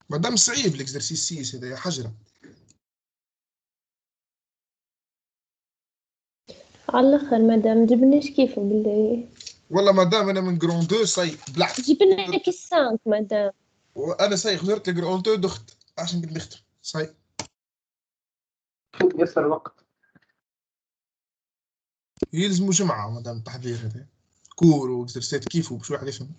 مادام صعيب الاكزرسيس 6 هذا حجره. على الاخر مادام جبناش كيف بالله. والله مادام انا من جرون 2 صي بلعت جبنا كي 5 مادام. وانا صي خسرت جرون 2 دخت عشان كنت نختم صي. يسر وقت يلزموا جمعه مادام التحضير هذا كور واكزرسيت كيف وبش واحد يفهم.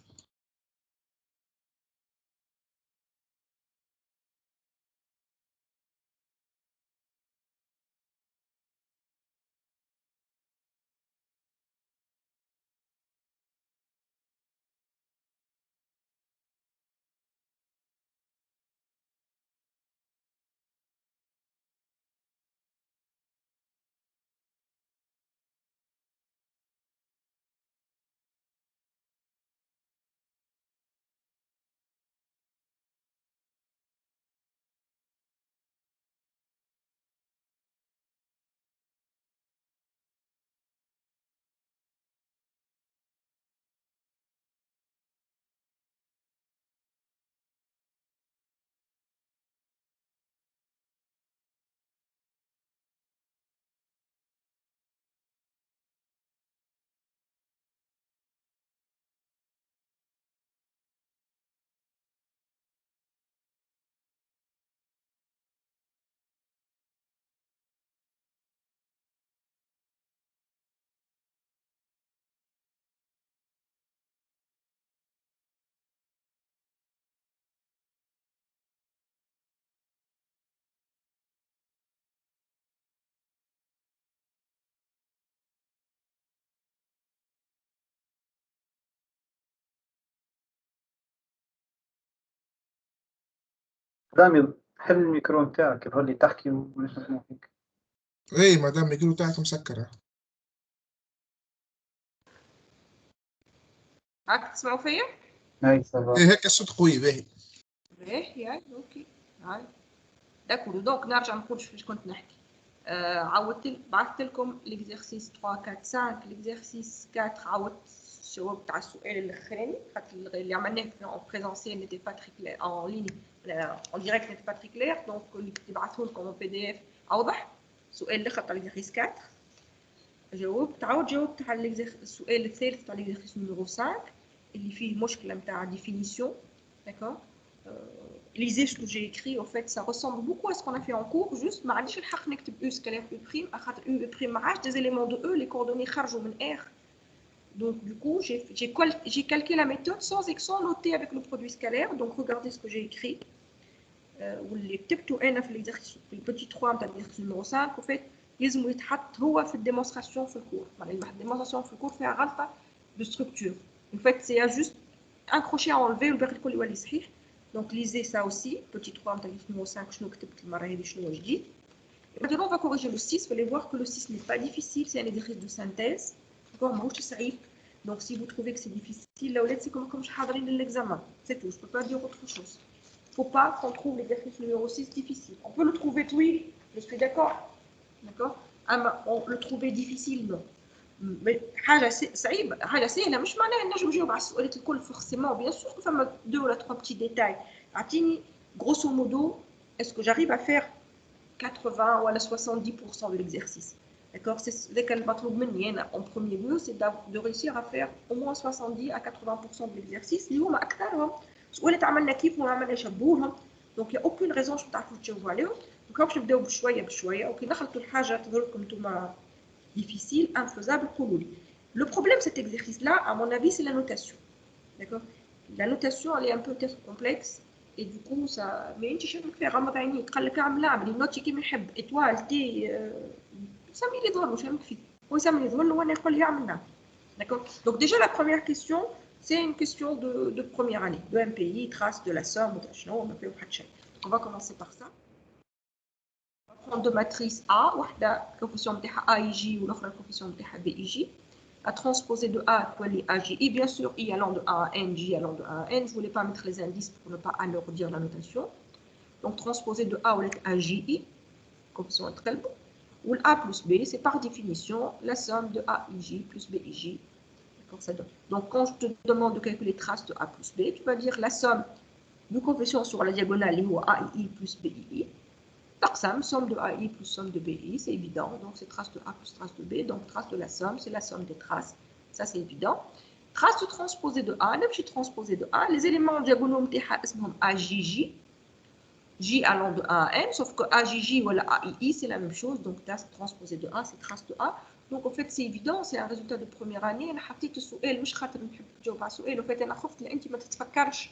رامي حل الميكرو نتاعك يظهر لي تحكي ومش نسمع فيك. اي مادام الميكرو تاعك مسكره. هاك تسمعوا فيا؟ اي سافا. ايه هيك الصوت قوي باهي. باهي اوكي هاي داكور. دونك نرجع نقول فاش كنت نحكي. بعثت لكم ليكزيرسيس 3 4 5. ليكزيرسيس 4 عاودت جاوبت على السؤال الاخراني خاطر اللي عملناه في اون بريزونسيال نيتي با تري كلير اون ليني اون ديريكت نيتي با تري كلير. دونك اللي كنت بعثوه لكم اون بي دي اف اوضح. السؤال الاخر تاع ليكزيرسيس 4 جاوبت. جاوبت على السؤال الثالث تاع ليكزيرسيس نيميرو 5 اللي فيه مشكله نتاع ديفينيسيون. D'accord. Lisez ce que j'ai écrit, en fait, ça ressemble beaucoup à ce qu'on a fait en cours, juste, ما عنديش الحق نكتب U scalaire U prime, خاطر U prime ما عادش des éléments de E, les coordonnées خرجوا من R. Donc, du coup, j'ai calqué la méthode sans noter avec le produit scalaire. Donc, regardez ce que j'ai écrit. واللي كتبته أنا في l'exercice, في le petit 3 نتاع l'exercice numéro 5, en fait, يلزم يتحط هو في الديمونستراسيون في الكور. يعني الديمونستراسيون في الكور فيها غلطة de structure. En fait, c'est juste un crochet à enlever والباقي الكل يولي صحيح. Donc lisez ça aussi, petit 3 نتاع numéro 5 شنو كتبت المرة هذه شنو جديد. Maintenant on va corriger le 6, vous allez voir que le 6 n'est pas difficile, c'est un exercice de synthèse. D'accord, ماهوش صعيب. Donc si vous trouvez que c'est difficile, là c'est comme je حاضرين للexamen. C'est tout, je ne peux pas dire autre chose. Il ne faut pas qu'on trouve l'exercice numéro 6 difficile. On peut le trouver, oui, je suis d'accord. D'accord. On le trouvait difficile, non. حاجه صعيبه حاجه سهله مش معناها نجم نجاوب على السؤالات الكل فورسيمون بيان سور فما 2 ولا 3 petits détails. اعطيني grosso modo est-ce que j'arrive à faire 80 ولا 70% de l'exercice. D'accord, c'est ذاك المطلوب مني انا en premier lieu c'est de réussir à faire au moins 70 à 80% de l'exercice اللي هما اكثرهم سؤالات عملنا كيف وما عملناش شبوهم. Donc il y a aucune raison باش تعرفوا تجاوبوا عليهم. دونك باش نبداو بشويه بشويه. اوكي نخلطوا الحاجه تظهر لكم نتوما difficile, infaisable pour lui. Le problème de cet exercice-là, à mon avis, c'est la notation. D'accord. La notation, elle est un peu peut-être complexe, et du coup, ça. Mais tu sais faire un matin, tu as le là, les notes qui me حب, étoile, T, ça me les donne, je me fie. Oui, ça me les donne, on est pas les d'accord. Donc déjà la première question, c'est une question de première année, de MPI, trace de la somme, on va commencer par ça. De matrice A, وحده الكوفيسيون نتاعها AIJ والاخرى الكوفيسيون نتاعها BIJ. À transposer de A تولي AJI, bien sûr I allant de A à N, J allant de A à N. Je ne voulais pas mettre les indices pour ne pas alourdir la notation. Donc transposer de A à JI, coefficient نتقلب. Ou A plus B, c'est par définition la somme de AIJ plus BIJ. D'accord, ça donne. Donc quand je te demande de calculer trace de A plus B, tu vas dire la somme du coefficient sur la diagonale اللي هو AII plus BII تقسم somme de AI plus somme de BI, c'est évident. Donc c'est trace de A plus trace de B. Donc trace de la somme, c'est la somme des traces. Ça c'est évident. Trace de transposée de A, نمشي transposée de A. Les éléments diagonaux نتاعها اسمهم AJJ. J allant de A à N, sauf que AJJ ou la AII c'est la même chose. Donc trace transposée de A, c'est trace de A. Donc en fait c'est évident, c'est un résultat de première année. أنا حطيت السؤال مش خاطر نحب نجاوب على السؤال. En fait أنا خفت أنت ما تتفكرش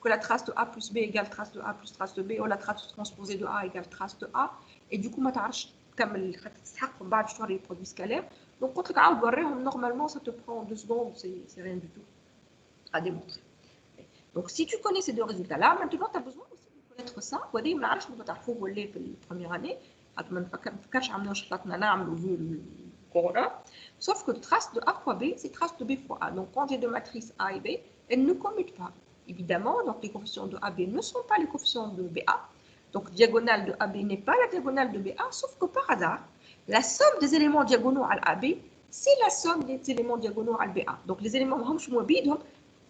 que la trace de A plus B égale trace de A plus trace de B, ou la trace transposée de A égale trace de A, et du coup, ما تعرفش تكمل تستحق من بعد باش توري البرودوي سكالير. Donc قلت لك عاود وريهم normalement ça te prend 2 secondes, c'est rien du tout à démontrer. Donc si tu connais ces deux résultats là, maintenant tu as besoin aussi de connaître ça. وهذه ما نعرفش نبغى تعرفوه ولا في البروميير اني، ما نفكرش عملوا شططنا نعملوا vu الكورونا. Sauf que trace de A fois B, c'est trace de B fois A. Donc quand j'ai deux matrices A et B, elles ne commutent pas. Évidemment, donc les coefficients de AB ne sont pas les coefficients de BA. Donc diagonale de AB n'est pas la diagonale de BA, sauf que par hasard, la somme des éléments diagonaux à AB, c'est la somme des éléments diagonaux à BA. Donc les éléments همش موبيدهم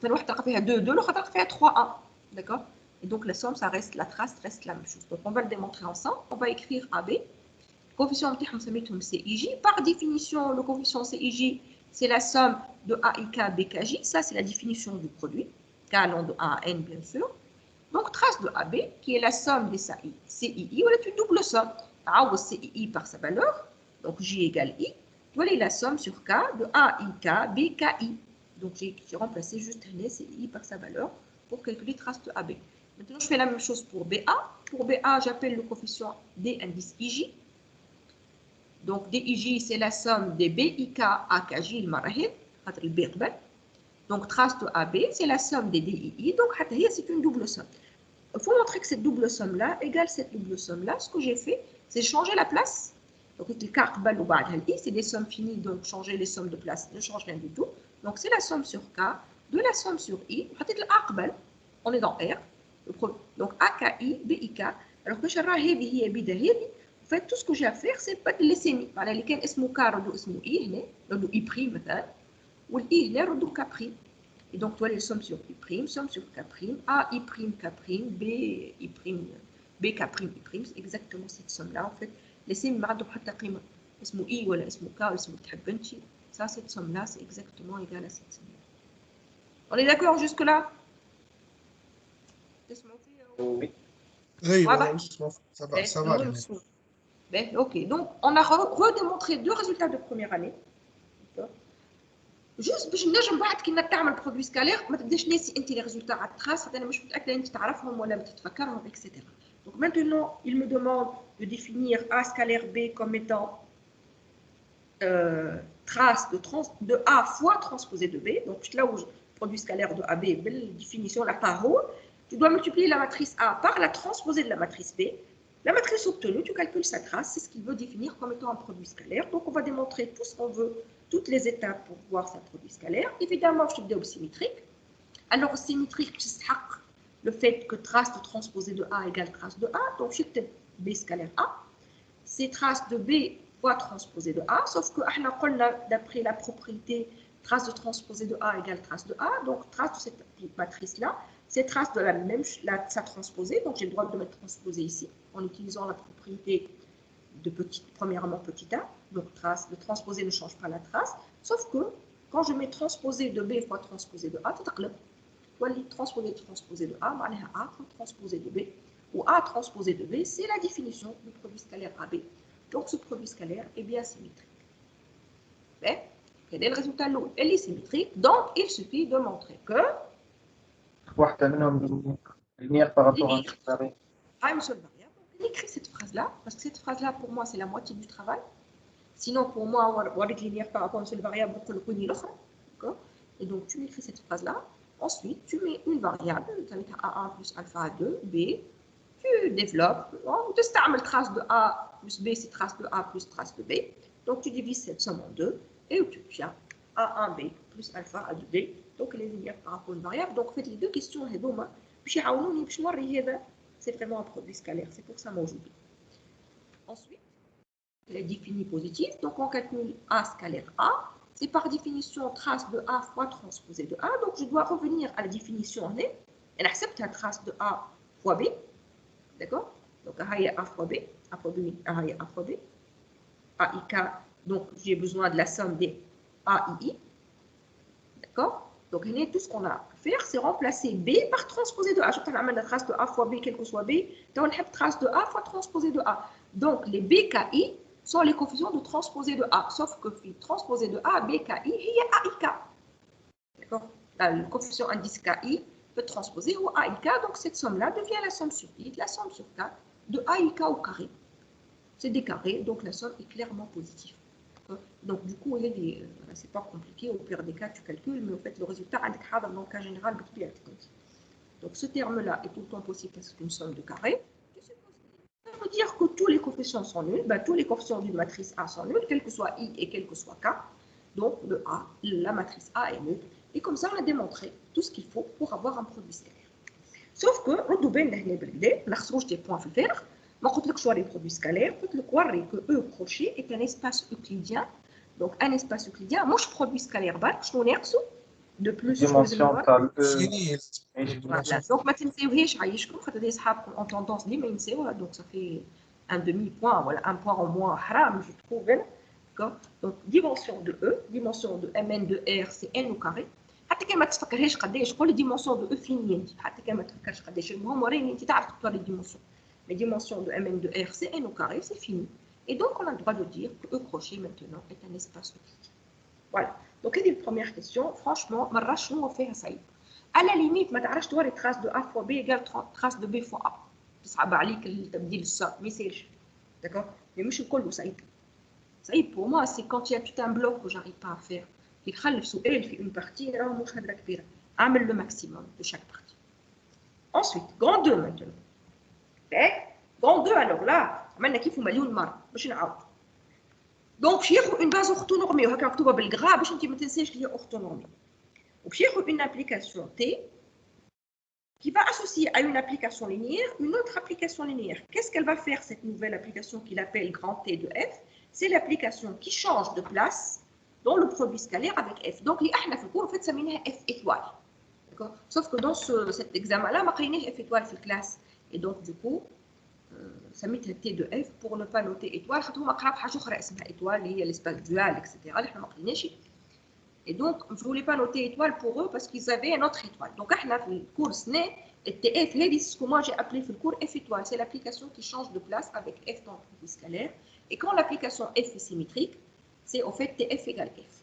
فالواحد تلقى فيها 2 2 l'autre تلقى فيها 3 1. D'accord? Et donc la somme, ça reste, la trace reste la même chose. Donc on va le démontrer ensemble. On va écrire AB. Le coefficient نتاعهم سميتهم CIJ. Par définition, le coefficient CIJ, c'est la somme de AIK BKJ. Ça, c'est la définition du produit. K allant de A à N, bien sûr. Donc, trace de AB, qui est la somme des CII, ou une double somme. A CII par sa valeur, donc J égale I. Voilà la somme sur K de AIK BKI. Donc, j'ai remplacé juste CII par sa valeur pour calculer trace de AB. Maintenant, je fais la même chose pour BA. Pour BA, j'appelle le coefficient D indice IJ. Donc, DIJ, c'est la somme des BIK AKJ, le marahil, le B. Donc, trace de AB, c'est la somme des DII. Donc, c'est une double somme. Il faut montrer que cette double somme-là égale cette double somme-là. Ce que j'ai fait, c'est changer la place. Donc, c'est des sommes finies, donc changer les sommes de place ne change rien du tout. Donc, c'est la somme sur K de la somme sur I. On est dans R. Donc, AKI, BIK. Alors que en fait, tout ce que j'ai à faire, c'est pas de laisser mi. اللي كان اسمه K ردو اسمه I هنا ردو I prime مثلا والI هنا ردو K prime. Et donc, toi, les sommes sur I', somme sur K', A, I', K', B, I', B, K', I', c'est exactement cette somme-là. En fait, laissez-moi معندهم حتى قيمة اسمه I ولا اسمه K ولا اسمه تحب انت. Ça, cette somme-là, c'est exactement égal à cette somme-là. On est d'accord jusque-là? Oui. Oui, bah. ça va. Ben, ok, donc on a redémontré deux résultats de première année. Juste باش نجم بعد كي انك تعمل برودوي سكالير ما تبداش ناسي انت لي ريزولتا على التراس خاطر انا مش متاكده انت تعرفهم ولا ما تتفكرهم etc. Donc maintenant il me demande de définir A scalaire B comme étant trace de A fois transposée de B. Donc là où produit scalaire de AB, belle définition la parole, tu dois multiplier la matrice A par la transposée de la matrice B. La matrice obtenue, tu calcules sa trace, c'est ce qu'il veut définir comme étant un produit scalaire. Donc on va démontrer tout ce qu'on veut, toutes les étapes pour voir sa produit scalaire. Évidemment, je te dis au symétrique. Alors, symétrique, le fait que trace de transposée de A égale trace de A. Donc, je te B scalaire A. C'est trace de B fois transposée de A. Sauf que, d'après la propriété, trace de transposée de A égale trace de A. Donc, trace de cette matrice-là, c'est trace de la même, sa transposée. Donc, j'ai le droit de mettre transposée ici en utilisant la propriété de premièrement petit a, donc trace, le transposé ne change pas la trace, sauf que quand je mets transposé de B fois transposé de A, transposé de A, A transposé de B, ou A transposé de B, c'est la définition du produit scalaire AB. Donc ce produit scalaire est bien symétrique. Mais, quel est le résultat lourd? Elle est symétrique, donc il suffit de montrer que... linéaire par rapport à carré. On écrit cette phrase-là, parce que cette phrase-là, pour moi, c'est la moitié du travail. Sinon, pour moi, on va être linéaire par rapport à une seule variable pour le connaître l'autre. D'accord? Et donc, tu écris cette phrase-là. Ensuite, tu mets une variable, avec A1 plus alpha 2, B. Tu développes. Tu as trace de A plus B, c'est trace de A plus trace de B. Donc, tu divises cette somme en deux et tu obtiens A1B plus alpha A 2B. Donc, elle est linéaire par rapport à une variable. Donc, faites les deux questions. C'est vraiment un produit scalaire, c'est pour ça moi aujourd'hui. Ensuite, elle est définie positive, donc on calcule A scalaire A, c'est par définition trace de A fois transposée de A, donc je dois revenir à la définition N, On accepte la trace de A fois B. D'accord? Donc, il y a A fois B. A fois B, il y a A fois B. AIK, donc j'ai besoin de la somme des AII. D'accord? Donc, tout ce qu'on a à faire, c'est remplacer B par transposé de A. Je vais faire la trace de A fois B, quel que soit B. Donc, on a trace de A fois transposé de A. Donc, les BKI sont les coefficients de transposé de A. Sauf que transposé de A, BKI, il y a AIK. D'accord? Le coefficient indice KI peut transposer au AIK. Donc, cette somme-là devient la somme sur I, la somme sur K de AIK au carré. C'est des carrés, donc la somme est clairement positive. Donc, du coup, c'est pas compliqué. Au pire des cas, tu calcules, mais en fait, le résultat, dans le cas général, donc ce terme-là est tout le temps possible parce que c'est une somme de carrés. Ça veut dire que tous les coefficients sont nuls. Ben, tous les coefficients d'une matrice A sont nuls, quel que soit I et quel que soit K. Donc, la matrice A est nulle. Et comme ça, on a démontré tout ce qu'il faut pour avoir un produit scalaire. Sauf que, on doit des points à faire. Je ne vais pas les produits scalaires. Je vais vous que E crochet est un espace euclidien. Donc, un espace euclidien, moi, je produis scalaire je n'en ai de plus. Dimension tal E. Voilà. Donc, ما تنساوهاش عايشكم خاطر des صحابكم en tendance ديما ينساوها. Donc, ça fait un demi-point, voilà, un point en moins haram, je trouve. D'accord? Donc, dimension de E, dimension de Mn de R, c'est N au carré. حتى كان ما تفكرهاش قداش قول لي ديمونسيون دو او فيني انت حتى كان ما تفكرش قداش المهم وريني انت تعرف تختار لي ديمونسيون les dimensions de Mn de R c'est N au carré c'est fini et donc on a le droit de dire que E crochet maintenant est un espace euclidien. Voilà, donc c'est la première question. Franchement مرة شنو فيها صعيب à la limite ما تعرفش توري trace de A fois B égale trace de B fois A تصعب عليك التبديل الصاد ما يصيرش d'accord mais مش الكل صعيب صعيب pour moi c'est quand il y a tout un bloc que j'arrive pas à faire qui خلف سؤال في une partie راه مش هدرة كبيرة اعمل le maximum de chaque partie. Ensuite grand 2 maintenant. Grand 2 alors là عملنا كيفه مليون مرة باش نعاود. Donc باش ياخذ une base orthonormée وهكا مكتوبة بالغرا باش انت ما تنساش اللي هي orthonormée. وباش ياخذ une application T qui va associer à une application linéaire une autre application linéaire. Qu'est-ce qu'elle va faire cette nouvelle application qu'il appelle grand T de F? C'est l'application qui change de place dans le produit scalaire avec F. Donc, les ahna في الcours, en fait, ça mène F étoile. D'accord? Sauf que dans cet examen-là, on a F étoile dans la classe. Et donc, du coup, ça met T de F pour ne pas noter étoile. On a قرأ حاجة أخرى اسمها étoile, il y a l'espace dual, etc. Et donc, je ne voulais pas noter étoile pour eux parce qu'ils avaient une autre étoile. Donc, on a fait le cours SNE, et TF, c'est ce que moi j'ai appelé le cours F étoile. C'est l'application qui change de place avec F dans le produit scalaire. Et quand l'application F est symétrique, c'est au fait TF égale F.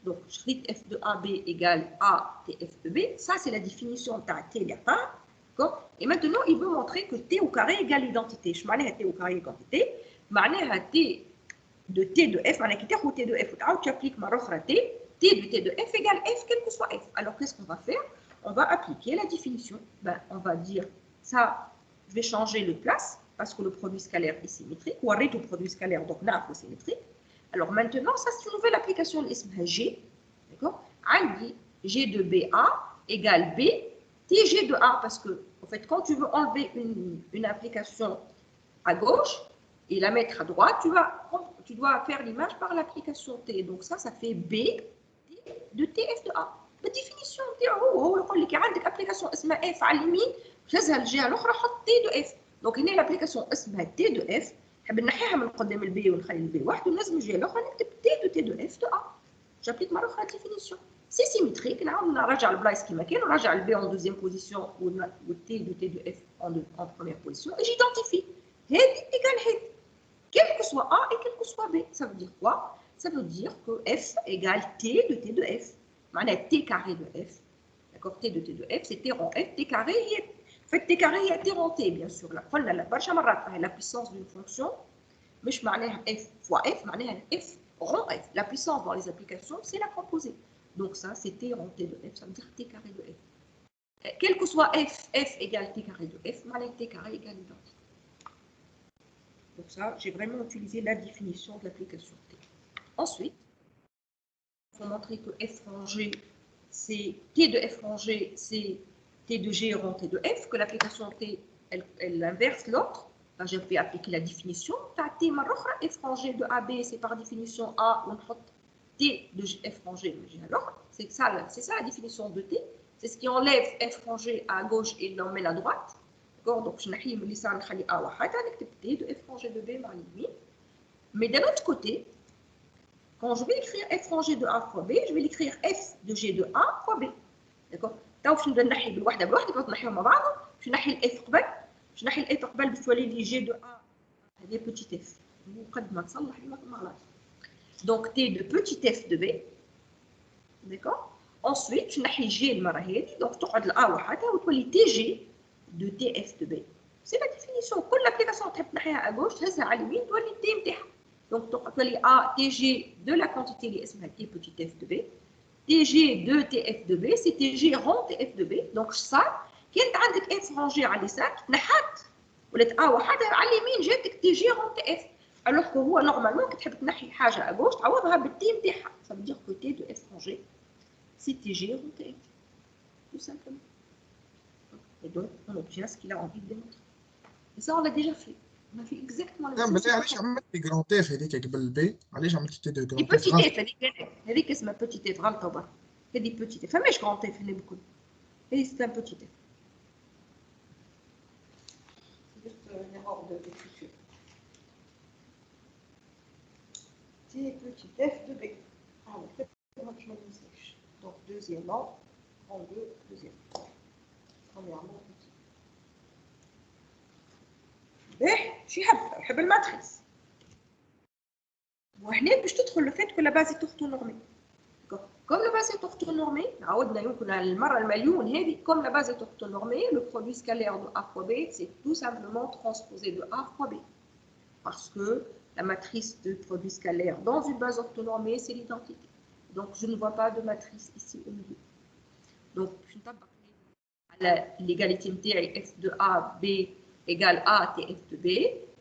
Donc, je dis F de AB égale A TF de B. Ça, c'est la définition de T il n'y a pas. Et maintenant, il veut montrer que T au carré égale identité. Je m'en ai T au carré identité. معناها T de T de F, معناها كي تاخذ T de F وتعاود tu appliques مرة أخرى T de T de F égale F, quel que soit F. Alors, qu'est-ce qu'on va faire? On va appliquer la définition. Ben, on va dire ça, je vais changer le place parce que le produit scalaire est symétrique. Ou arrête le produit scalaire, donc là, c'est symétrique. Alors maintenant, ça c'est une nouvelle application, l'isme G. D'accord? G de BA égale B, TG de A. Parce que, en fait, quand tu veux enlever une application à gauche et la mettre à droite, tu dois faire l'image par l'application T. Donc ça fait B de TF de A. La définition هو يقول لك عندك ابليكاسيون اسمها F على اليمين جازها الجهه الاخرى حط T de F. Donc هنا l'application اسمها T de F. نحب نحيها من قدام البي ونخلي البي واحد ونلزم الجهه الاخرى نكتب T de F de A. J'applique مرة أخرى la définition. C'est symétrique. نعاود نراجع البلايص كيما كان ونراجع البي en deuxième position ou T de F en première position et j'identifie. هذه égale هذه. Quel que soit A et quel que soit B. Ça veut dire quoi? Ça veut dire que F égale T de F. معناها T carré de F. D'accord? T de F, c'est T rond F. T carré, en fait, T carré, il y a T rond T, bien sûr. قلنا لا برشا مرات la puissance d'une fonction مش معناها F fois F, معناها F rond F. La puissance dans les applications, c'est la composée. Donc ça, c'est T rond T de F, ça veut dire T carré de F. Quel que soit F égale T carré de F, معناها T carré égale identité. Donc ça, j'ai vraiment utilisé la définition de l'application T. Ensuite, il faut montrer que F rangé, c'est T de F rangé, c'est T de G rond T de F, que l'application T, elle inverse l'autre. Je vais appliquer la définition. T مرة أخرى, F rangé de AB, c'est par définition A, on T de f rangé de la l'autre. C'est ça la définition de T. C'est ce qui enlève f rangé à gauche et l'emmène à droite. D'accord? Donc, je n'ai pas T de f rangé de B par limite. Mais d'un autre côté, quand je vais écrire f rangé de A fois B, je vais l'écrire f de G de A fois B. D'accord? Donc, je vais نحي بالوحده بوحده quand نحيهم مع بعض. Je نحي الاف قبل. Je نحي الاف قبل باش تولي لي G de A. هذه petite f. وقد ما تصلح ما غلط. Donc, T de petit f de B. D'accord? Ensuite, je n'ai G le marahedi, donc tu as le A وحدها وتولي TG de TF de B. C'est la définition. كل l'application تحب تنحيها à gauche تهزها على اليمين تولي T نتاعها. Donc تولي A TG de la quantité اللي اسمها T petit f de B. TG de TF de B, c'est TG rond TF de B. Donc ça, كانت عندك f rangé على اليسار تنحت ولات A وحدها على اليمين جاتك TG rond TF. Alors que هو normalement كي تحب تنحي حاجه à gauche تعوضها بالتي نتاعها. Ça veut dire que T de f rangé c'est TG rond TF, tout simplement. Et donc, on obtient ce qu'il a envie de démontrer. Et ça, on l'a déjà fait. On a fait exactement la même chose. Mais علاش عملت grand F هذيك قبل B؟ علاش عملت T de grand F؟ petit F هذيك اسمها petit F غلطه برك. هذه petit F فماش grand F هنا بكل. هذه c'est un petit F. C'est juste une erreur d'écriture. C'est petit F de B. Ah ouais, je me dis. Donc, deuxièmement, en deux, deuxième. Premièrement, petit. باهي شو يحب الماتريس. وهنا باش تدخل le fait que la base est orthonormée. Comme la base est orthonormée, عاودنا يمكن المرة المليون هذه, comme la base est orthonormée, le produit scalaire de A fois B, c'est tout simplement transposé de A fois B. Parce que la matrice de produit scalaire dans une base orthonormée, c'est l'identité. Donc, je ne vois pas de matrice ici au milieu. Donc, je n'tabac l'égalité f de A, B égale A, TF de B.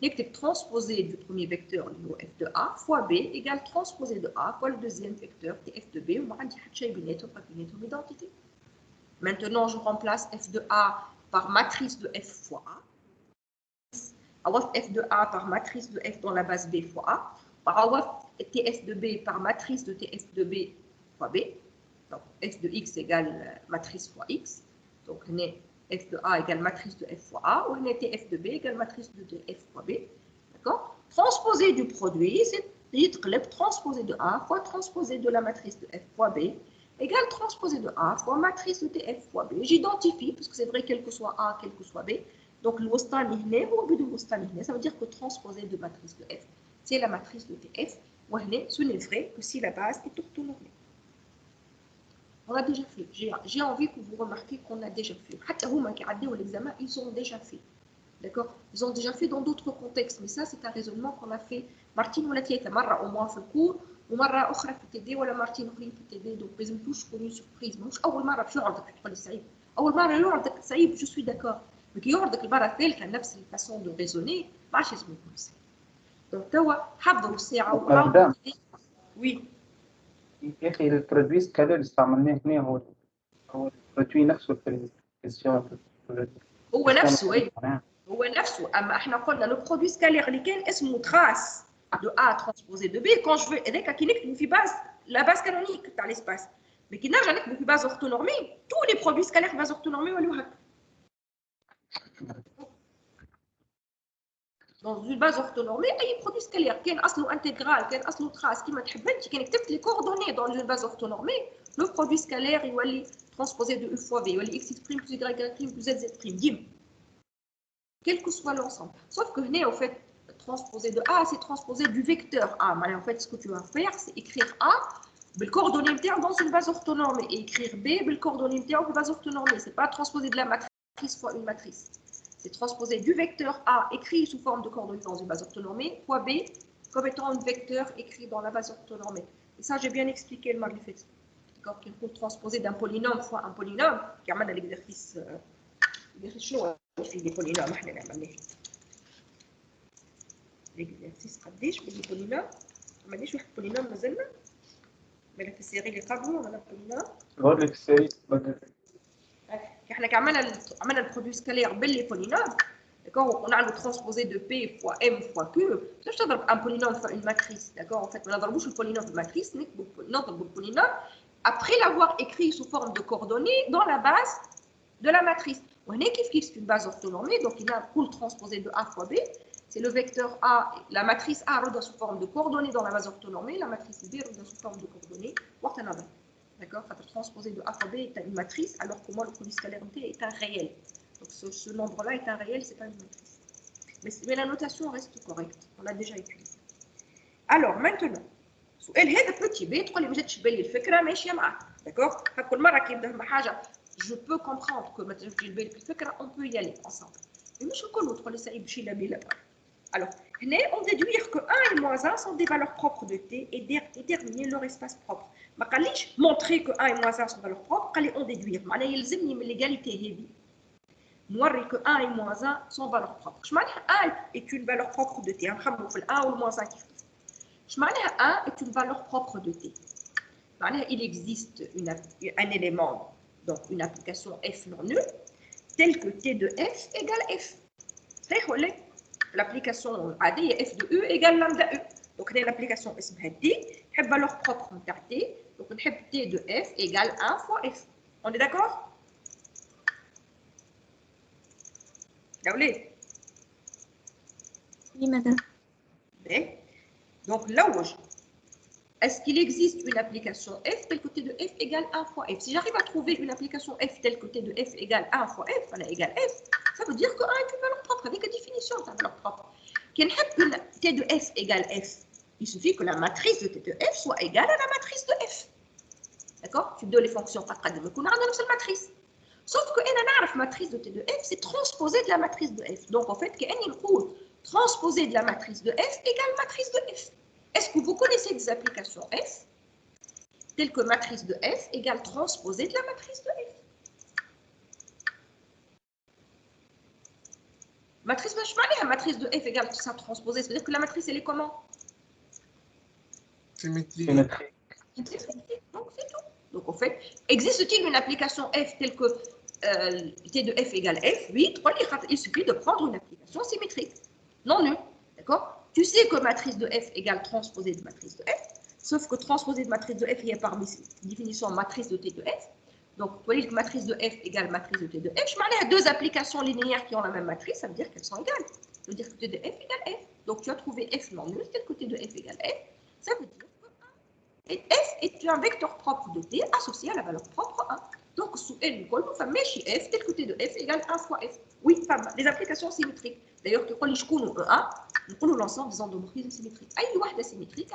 L'équipe transposée du premier vecteur, le f de A, fois B égale transposé de A fois le deuxième vecteur, TF de B. On va dire identité. Maintenant, je remplace f de A par matrice de f fois A. F de A par matrice de F dans la base B fois A. TF de B par matrice de TF de B fois B. Donc, F de X égale matrice fois X. Donc, F de A égale matrice de F fois A. Ou TF de B égale matrice de F fois B. D'accord? Transposé du produit, c'est transposé de A fois transposé de la matrice de F fois B égale transposé de A fois matrice de TF fois B. J'identifie, parce que c'est vrai quel que soit A, quel que soit B. Donc, le Wostani هنا هو بدون Wostani هنا. Ça veut dire que transposé de matrice de F, c'est la matrice de TF. وهنا, ce n'est vrai que si la base est orthonormée. On l'a déjà fait. J'ai envie que vous remarquiez qu'on a déjà fait. حتى هما qui عدوا l'examen, ils ont déjà fait. D'accord? Ils ont déjà fait dans d'autres contextes. Mais ça, c'est un raisonnement qu'on a fait Martine ولا ثلاثة مرة au moins في الكور ومرة أخرى في TD ولا مارتين أخرين في TD. Donc, ما لازمتوش تكونوا سوربريز. مش أول مرة باش يعرضك تقول لي صعيب. أول مرة يعرضك صعيب, je suis d'accord. Mais qui يعرضك المرة الثالثة نفس الفاسون دو ريزوني ما عادش لازم يكون صعيب. دونك توا حضروا الساعة وراو. وي. يا أخي البرودوي سكالير اللي استعملناه هنا هو البرودوي نفسه في الكيستيون. هو نفسه اي هو نفسه. اما احنا قلنا لو برودوي سكالير اللي كان اسمه تراس دو ا ترانسبوزي دو بي كون جو هذاك كي نكتبوا في باز لا باز كانونيك تاع ليسباس. مي كي نرجع نكتبوا في باز اورتونورمي تو لي برودوي سكالير باز اورتونورمي ولاو هكا. Dans une base orthonormée, أي produit scalaire كان أصله intégral كان أصله trace كيما تحب أنت كان كتبت les coordonnées dans une base orthonormée, le produit scalaire يولي transposé de U fois V يولي x prime plus y prime plus z prime ديما. Quel que soit l'ensemble. Sauf que هنا au fait transposé de A, c'est transposé du vecteur A. Mais en fait, ce que tu vas faire, c'est écrire A بالcoordonnée نتاعو dans une base orthonormée et écrire B بالcoordonnée نتاعو في base orthonormée. C'est pas transposé de la matrice fois une matrice. C'est transposé du vecteur A écrit sous forme de coordonnées dans une base orthonormée, fois B comme étant un vecteur écrit dans la base orthonormée. Et ça, j'ai bien expliqué le magnifique. D'accord, qu'il faut transposer d'un polynôme fois un polynôme, qui amène à l'exercice. Les polynômes, l'exercice قديش بالبولينوم؟ ما عنديش واحد البولينوم مازلنا؟ مالا في السيري اللي قبله ولا البولينوم؟ غير لك السيري احنا عملنا البرودوي سكالير باللي بولينوم. D'accord, on a le transposé de P fois M fois Q. Ça, je t'adore un polynôme fois une matrice. D'accord, en fait, on a d'abord le polynôme de matrice, notre polynôme, après l'avoir écrit sous forme de coordonnées dans la base de la matrice. On est c'est une base orthonormée, donc il a le transposé de A fois B. C'est le vecteur A, la matrice A redonne sous forme de coordonnées dans la base orthonormée, la matrice B redonne sous forme de coordonnées. D'accord, le transposé de A fois B est une matrice, alors que moi, le produit scalaire T est un réel. Donc ce nombre-là est un réel, ce n'est pas une matrice. Mais la notation reste correcte, on l'a déjà utilisée. Alors maintenant, السؤال هذا petit b تقول لي ما جاتش بالي الفكره ماشيه معاك داكور فكل مره كي نبدا حاجه جو بو كومبروندر كو ما تجيش بالك الفكره اون بو يالي انصامبل مش نقولوا تقول لي صعيب شي لا بلا alors هنا on déduire que 1 et moins 1 sont des valeurs propres de t et déterminer leur espace propre ما قاليش montrer que 1 et moins 1 sont des valeurs propres قال لي on déduire معناها يلزمني من l'égalité هذه نوري que 1 et moins 1 sont valeurs propres. Je m'arrête 1 est une valeur propre de t. نخمموا في 1 ou le moins 1 كيف. Je m'arrête 1 est une valeur propre de t. Il existe un élément, donc une application f non nulle, telle que t de f égale f. C'est l'application AD f de e égale lambda e. Donc l'application اسمها t, نحب valeur propre نتاع t, donc نحب t de f égale 1 fois f. On est d'accord? Oui, madame. Donc, là où est-ce qu'il existe une application f telle que t de f égale 1 fois f? Si j'arrive à trouver une application f telle que t de f égale 1 fois f, on a égale f, ça veut dire que 1 est une valeur propre, avec la définition de la valeur propre. Quand t de f égale f, il suffit que la matrice de t de f soit égale à la matrice de f. D'accord? Tu donnes les fonctions par cadre de Coulomb, on a une matrice. Sauf que la matrice de t de f, c'est transposé de la matrice de f. Donc, en fait, transposé de la matrice de f égale matrice de f. Est-ce que vous connaissez des applications f telles que matrice de f égale transposé de la matrice de f? Matrice de f égale ça transposé, ça veut dire que la matrice, elle est comment? Symétrique. Donc, c'est tout. Donc, en fait, existe-t-il une application f telle que t de f égale f? Oui, il suffit de prendre une application symétrique, non nulle. D'accord? Tu sais que matrice de f égale transposée de matrice de f, sauf que transposée de matrice de f, il y a parmi définition matrice de t de f. Donc, vous voyez que matrice de f égale matrice de t de f. Je m'en ai à deux applications linéaires qui ont la même matrice, ça veut dire qu'elles sont égales. Ça veut dire que t de f égale f. Donc, tu as trouvé f non nul, tel que t de f égale f. Ça veut dire que f est un vecteur propre de t associé à la valeur propre 1. Donc, sous L, nous faisons f tel que t de f égale 1 fois f. Oui, les applications symétriques. D'ailleurs, tu vois, E1, nous l'ensemble des endomorphismes symétriques. Une wahda symétrique,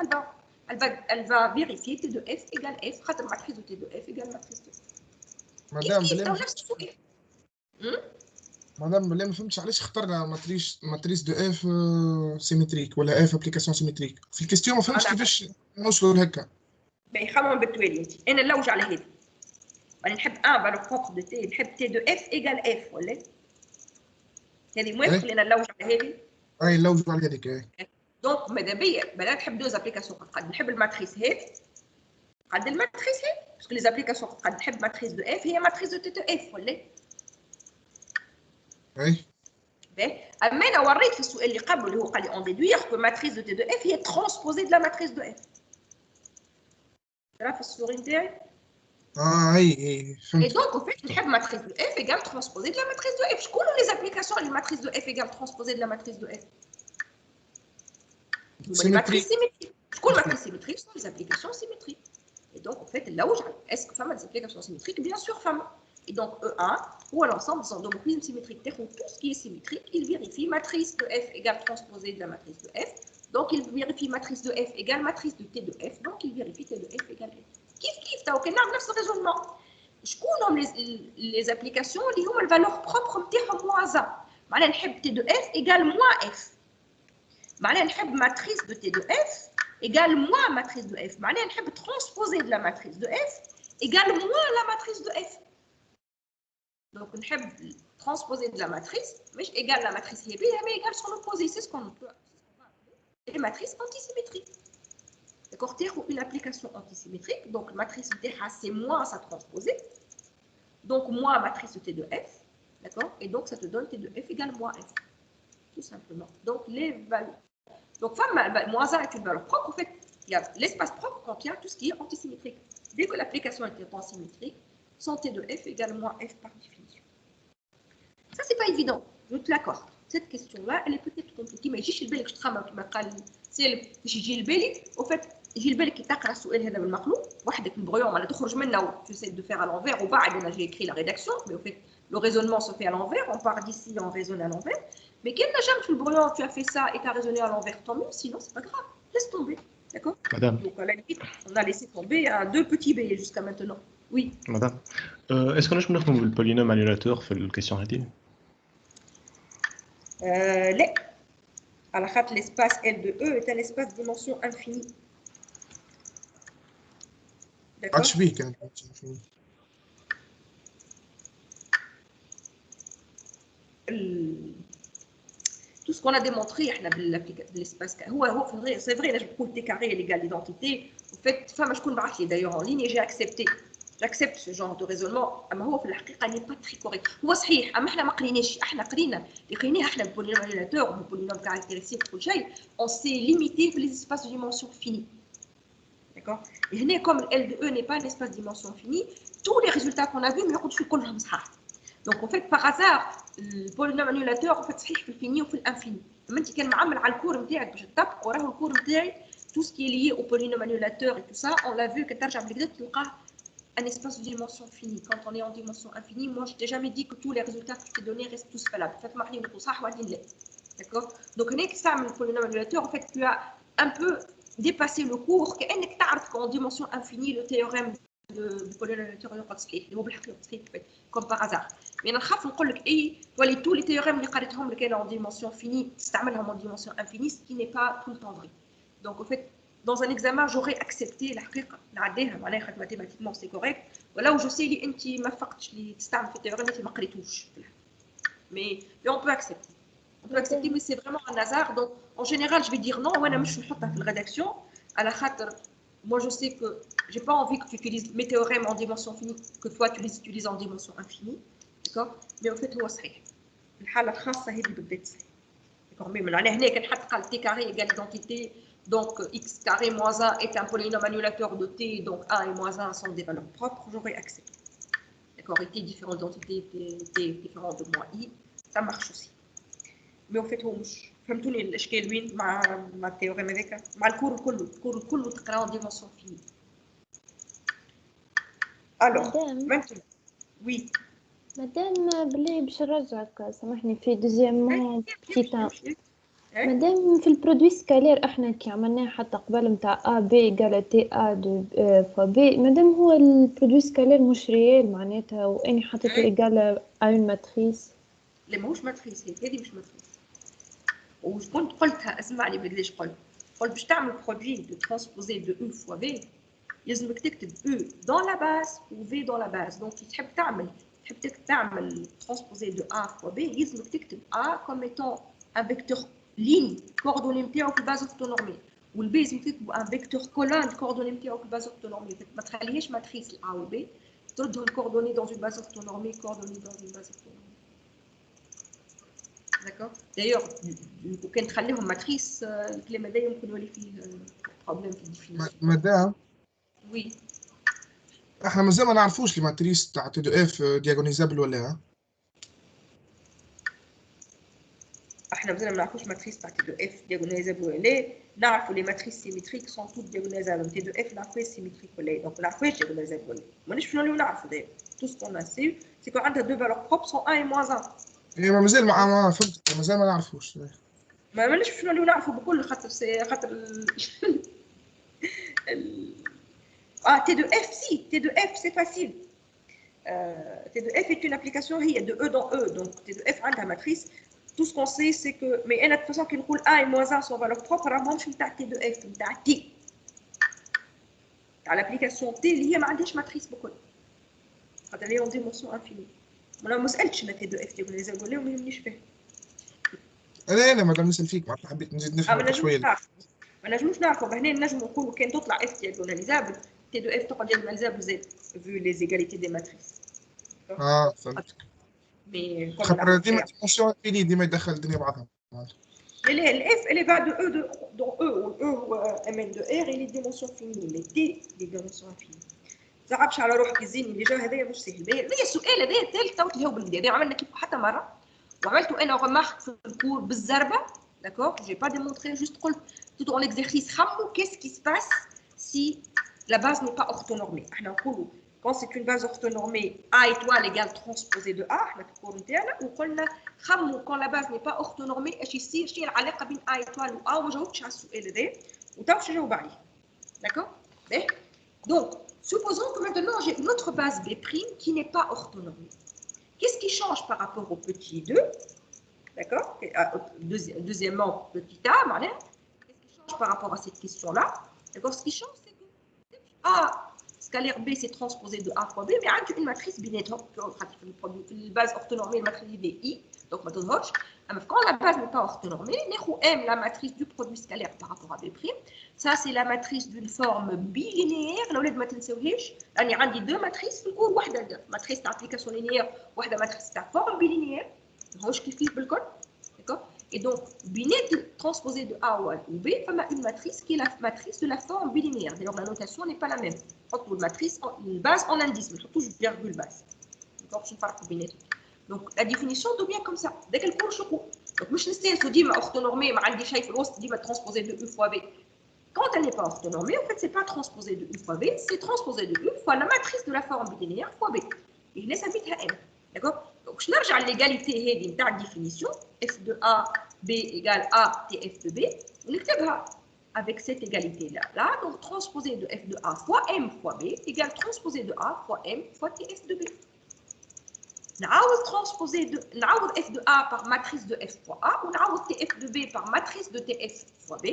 elle va vérifier t de f égale f, la matrice de t de f égale matrice de f. Madame, بلا ما فهمتش علاش اخترنا ماتريس دو اف سيمتريك ولا اف ابليكاسيون سيمتريك في الكيستيون ما فهمتش كيفاش نوصلوا لهكا. خمم بالتوالي انت انا نلوج على هذه انا نحب ان فالور بروبر دو تي نحب تي دو اف ايجال اف ولا هذه موافق خلينا نلوج على هذه. اي نلوج على هذيك. دونك ماذا بيا بلا نحب دوز ابليكاسيون قد نحب الماتريس هذه قد الماتريس هذه باسكو لي زابليكاسيون قد نحب ماتريس دو اف هي ماتريس دو تي دو اف ولا. اي اما انا وريت في السؤال اللي قبله اللي هو قال لي اون ديدوير كو ماتريس دو تي دو اف هي ترانسبوزي دو لا ماتريس دو اف. ترى في الصورة نتاعي اي فهمت. Et donc, en fait, نحب matrice de f égale transposée de la matrice de f. شكون les applications les matrices de f égale transposée de la matrice de f? Les matrices symétriques. شكون les matrices symétriques sont les applications symétriques. Et donc, en fait, là où est-ce que femme a des applications symétriques? Bien sûr, femme. Et donc, E1 ou à l'ensemble des endomorphismes symétriques. Tout ce qui est symétrique, il vérifie matrice de f égale transposée de la matrice de f. Donc, il vérifie matrice de f égale matrice de t de f. Donc, il vérifie t de f égale f. كيف تاو كنا نفس الريزولمون. شكونهم لي زابليكاسيون اللي هما الفالور بروبر نتاعهم موازا. معناها نحب تي دو اف ايجال موان اف. معناها نحب ماتريس دو تي دو اف ايجال موان ماتريس دو اف. معناها نحب ترانسبوزي دو لا ماتريس دو اف ايجال موان لا ماتريس دو اف. دونك نحب ترانسبوزي دو لا ماتريس مش ايجال لا ماتريس هي بي مي ايجال سون اوبوزي. سي سكون لي ماتريس انتي D'accord, ou une application antisymétrique, donc matrice TH c'est moins sa transposée, donc moins matrice T de F, d'accord, et donc ça te donne T de F égale moins F. tout simplement. Donc, donc moins 1 est une valeur propre. En fait, il y a l'espace propre contient tout ce qui est antisymétrique. Dès que l'application est antisymétrique, son T de F égale moins F par définition. Ça, c'est pas évident, je te l'accorde. Cette question-là, elle est peut-être compliquée, mais يجيش البالك je تخمم كما قال سالم باش يجي لبالك، au fait يجي لبالك كي تقرا السؤال هذا بالمقلوب وحدك مبغيون ولا تخرج منه و tu essaies de faire à l'envers وبعد انا j'ai écrit la rédaction, mais au fait le raisonnement se fait à l'envers, on part d'ici on raisonne à l'envers. Mais quel n'a jamais fait le brouillon, tu as fait ça et tu as raisonné à l'envers, tant mieux, sinon c'est pas grave, laisse tomber, d'accord? Madame. Donc à la limite, on a laissé tomber à 2 petits b jusqu'à maintenant. Oui. Madame, est-ce qu'on a jamais fait le polynôme annulateur في الكيسيون هذه؟ لا. على خاطر l'espace L de E est un espace de dimension infinie. D'accord? عادش بيه كان tout ce qu'on a démontré l'espace c'est vrai, là je trouve T carré est égal à l'identité. En fait, femme, je connais d'ailleurs en ligne et j'ai accepté. J'accepte ce genre de raisonnement. Mais هو في الحقيقة n'est pas très correct. هو صحيح، أما إحنا ما قريناش، إحنا قرينا اللي قريناه إحنا البولينوم annulateur ou البولينوم caractéristique كل شيء. On s'est limité في les espaces de dimension finie. D'accord? Et هنا comme L de E n'est pas un espace de dimension finie, tous les résultats qu'on a vus ما يقعدوش كلهم صحاح. Donc en fait par hasard البولينوم annulateur en fait صحيح في الفيني وفي الانفيني. لما أنت كان معمل على الكور نتاعك باش تطبق وراه الكور نتاعي tout ce qui est lié au polynôme annulateur et tout ça, on l'a vu que ترجع بالكدا تلقاه un espace de dimension finie. Quand on est en dimension infinie, moi je t'ai jamais dit que tous les résultats que je t'ai donnés restent tous valables. D'accord? Donc, le polynôme annulateur, en fait, tu as un peu dépassé le cours. En dimension infinie, le théorème du polynôme annulateur est comme par hasard. Mais tous les théorèmes qui en dimension finie, en dimension infinie, ce qui n'est pas tout le temps vrai. Donc, en fait, dans un examen, j'aurais accepté la حقيقة نعديها معناها mathématiquement c'est correct. Voilà où je sais اللي أنت ما فقتش اللي تستعمل في التhéorème أنت ما قريتوش. Mais on peut accepter. On peut accepter, mais c'est vraiment un hasard. Donc en général, je vais dire non. وأنا مش نحطها في الrédaction. على خاطر moi je sais que j'ai pas envie que tu utilises mes théorèmes en dimension finie, que toi tu les utilises en dimension infinie. D'accord? Mais au fait هو صحيح. الحالة الخاصة هذه بالذات صحيح. D'accord? Mais معناها هنا كان حط قال T carré égale identité. Donc, x carré moins 1 est un polynôme annulateur de t, donc 1 et moins 1 sont des valeurs propres, j'aurais accepté. D'accord, et t différent d'entité, t différent de moins i, ça marche aussi. Mais en fait, فهمتوني الاشكال وين مع التيوريم هذاك مع الكور كله تقراه en dimension finie. Alors, maintenant, oui. مادام بلي باش نرجعك سامحني في دوزيامون بتيتان. مادام في البرودوي سكالير احنا كي عملناه حتى قبل نتاع ا بي ايكال تي ا دو فوا بي، مادام هو البرودوي سكالير مش ريال معناتها واني حطيته ايكال ا اون ماتريس. لا ماهوش ماتريس، هذه مش ماتريس. وكنت قلتها اسمعني بقداش قلت باش تعمل برودوي دو ترانسبوزي دو او فوا بي يلزمك تكتب او دون لا باز و في دون لا باز. دونك كي تحب تعمل ترانسبوزي دو ا فوا بي يلزمك تكتب ا كوم ايتون ان فيكتور ligne coordonnée نتاعو في الباز اوتونورمي والبي لازم تكتبوا ان فيكتور كولان كوردوني نتاعو في الباز اوتونورمي. ما تخليهاش ماتريس ا و بي، تردهم كوردوني دون اون باز اوتونورمي كوردوني دون اون باز اوتونورمي. داكور دايوغ وكان تخليهم ماتريس الكلام هذا يمكن يولي فيه بروبليم في الديفينيسيون. مدام وي احنا مازال ما نعرفوش الماتريس تاع تي دو اف دياغونيزابل ولا احنا مازال ما نعرفوش ماتريس تاع تي دو اف دياغونيزابل ولا لا. نعرفوا لي ماتريس سيميتريك سون توت دياغونيزابل. تي دو اف نعرفوها سيميتريك ولا دونك نعرفوهاش دياغونيزابل ولا مانيش شنو اللي نعرفوا داير تو سكون سي سيكو عندها دو فالور بروب سون 1 و 1. ايه مازال ما فهمت، مازال ما نعرفوش. مانيش شنو اللي نعرفوا بكل خاطر تي دو اف سي تي دو اف سي فاسيل. تي دو اف est une application هي de E dans E. donc تي دو اف عندها ماتريس. Tout ce qu'on sait, c'est que, mais de toute façon, qu'il roule 1 et moins 1 sont valeur propre, alors je suis T de F, je suis T. Dans l'application T, il y a une matrice beaucoup. Quand elle est en dimension infinie. On a مسألة T de F qui vous les وما يهمنيش فيه. أنا ما نسأل فيك معناتها حبيت نزيد نفهم شوية. ما نجموش نعرفوا هنا نجموا نقولوا كان تطلع F diagonalisable T de F تقعد diagonalisable زاد vu les égalités des matrices. فهمت. خاطر ديما ديمونسيون انفيني ديما يدخل الدنيا بعضها. L'F, elle va de E, dont E, où E Mn de R, et les dimensions finies. Mais T, les dimensions infinies. تعبش على روحك يزيني اللي جا هذايا مش سهل. هذايا السؤال هذايا الثالث تو تجاوب بالبدا. هذايا عملنا كيف حتى مره وعملته انا ومارك في الكور بالزربه. D'accord, j'ai pas démontré, juste tout dans l'exercice. Qu'est-ce qui se passe si la base n'est pas orthonormée? Quand c'est une base orthonormée, A étoile égale transposé de A, quand la base n'est pas orthonormée, شنو العلاقة بين A étoile و A؟ وما جاوبتش على السؤال هذا وتوا باش نجاوب عليه. D'accord? Donc, supposons que maintenant j'ai une autre base B' qui n'est pas orthonormée. Qu'est-ce qui change par rapport au petit 2? D'accord? Deuxièmement, petit a, qu'est-ce qui change par rapport à cette question-là? D'accord? Ce qui change, c'est que A scalaire B, c'est transposé de A fois B, mais il y a une matrice binaire. La base orthonormée, la matrice de I, donc quand la base n'est pas orthonormée, M, la matrice du produit scalaire par rapport à B', ça c'est la matrice d'une forme bilinéaire. Là, ما تنساوهاش راني عندي deux matrices في الكور، واحدة matrice d'application linéaire، واحدة matrice de forme bilinéaire. D'accord? Et donc, binaire transposé de A ou B, on a une matrice qui est la matrice de la forme bilinéaire. D'ailleurs, la notation n'est pas la même. On trouve une base en indice, mais surtout une virgule base. D'accord? Je ne parle pas binaire. Donc, la définition devient comme ça. Dès qu'elle court, je cours. Donc, je ne sais pas si je orthonormée, je dis transposé de U fois B. Quand elle n'est pas orthonormée, en fait, ce n'est pas transposé de U fois B, c'est transposé de U fois la matrice de la forme bilinéaire fois B. Et laisse habiter M. D'accord? Donc, je n'arrive à l'égalité de la définition, f de A, B égale A, TF de B. On écrit avec cette égalité-là. Là, donc, transposé de f de A fois M fois B égale transposé de A fois M fois TF de B. نعوض f de A par matrice de f fois A, ou نعوض TF de B par matrice de TF fois B.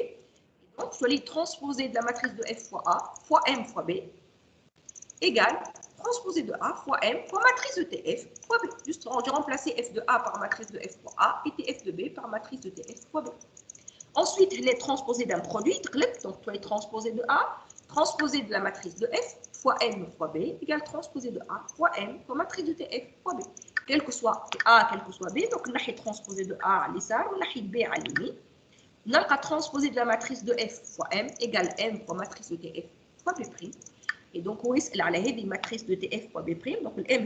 Donc, je dois transposer de la matrice de f fois A fois M fois B égale transposé de A fois M fois matrice de TF fois B. Juste, j'ai remplacé f de A par matrice de f fois A et TF de B par matrice de TF fois B. Ensuite, les transposés d'un produit, donc tu es transposé de A, transposé de la matrice de F fois M fois B égale transposé de A fois M fois matrice de TF fois B. Quel que soit A, quel que soit B, donc on a transposé de A à l'issar, on a B à l'imi. On a transposé de la matrice de F fois M égale M fois matrice de TF fois B'. Et donc, on a la matrice de TF fois B'. Donc, le M,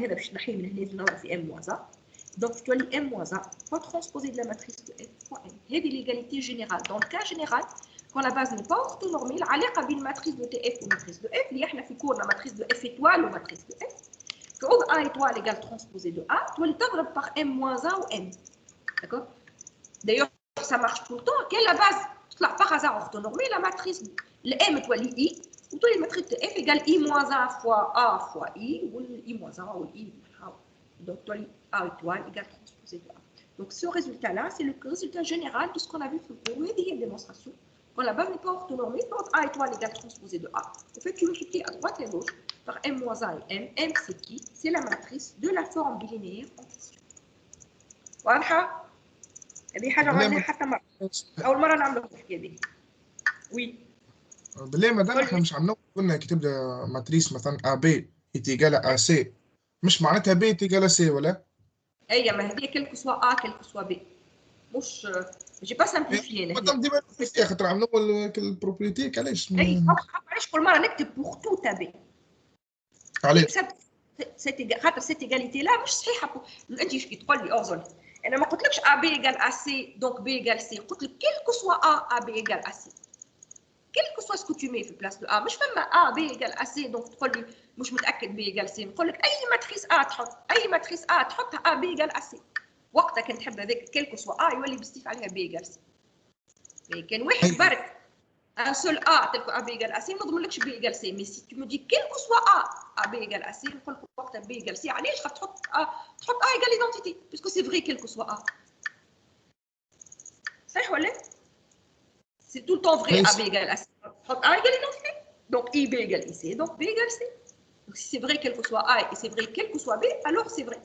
c'est M moins A. Donc, tu as M moins A fois transposé de la matrice de F fois M. C'est l'égalité générale. Dans le cas général, quand la base n'est pas orthonormée, la matrice de TF ou matrice de F, il y a la matrice de F étoile ou matrice de F. Quand A étoile égale transposé de A, tu vas le par M moins A ou M. D'accord? D'ailleurs, ça marche tout le temps. Quelle est la base? Par hasard orthonormée, la matrice, le M étoile I, ou les matrices de F égale I moins A fois A fois I, ou I moins A ou I. Donc, A étoile égale transposé de A. Donc, ce résultat-là, c'est le résultat général de ce qu'on a vu sur le cours. Il y a une démonstration. Quand la base n'est pas orthonormée, quand A étoile égale transposé de A, en fait, tu multiplies à droite et à gauche par M moins A et M. M, c'est qui? C'est la matrice de la forme bilinéaire en question. واضحة؟ هذه حاجة غادي حتى مرة. أول مرة نعمل الحكاية دي. وي. بالله مادام احنا مش عم نقول قلنا كتب لنا ماتريس مثلا ا بي ايتيغال ا سي، مش معناتها بي ايتيغال سي ولا؟ اي ما هذه كلكو سوا ا كلكو سوا بي، مش جي با سامبليفيي انا مادام ديما في خاطر عم نقول البروبريتي علاش؟ اي علاش كل مره نكتب بوغ تو تابي؟ علاش؟ خاطر سيت ايغاليتي لا مش صحيحه. انت كي تقول لي اغزل انا ما قلتلكش ا بي ايغال ا سي دونك بي ايغال سي، قلت لك كلكو سوا ا بي ايغال ا سي. Quel que soit ce que tu mets في place de A، مش فما A B égale AC donc تقول لي مش متأكد B égale C، نقول لك أي ماتريس A تحط أي ماتريس A تحطها A B égale AC، وقتها كان تحب هذاك quel que soit A يولي بيصير عليها B égale C. كان واحد برك un seul A tel que A B égale AC ما نضمنلكش B égale C، mais si tu me dis quel que soit A B égale AC نقول لك وقتها B égale C. علاش؟ خاطر تحط A égale identité puisque c'est vrai quel que soit A. صحيح ولا؟ C'est tout le temps vrai, A, B égale A, C. A égale identité. Donc, I, B égale IC, donc B égale C. Donc, si c'est vrai quel que soit A et c'est vrai quel que soit B, alors c'est vrai.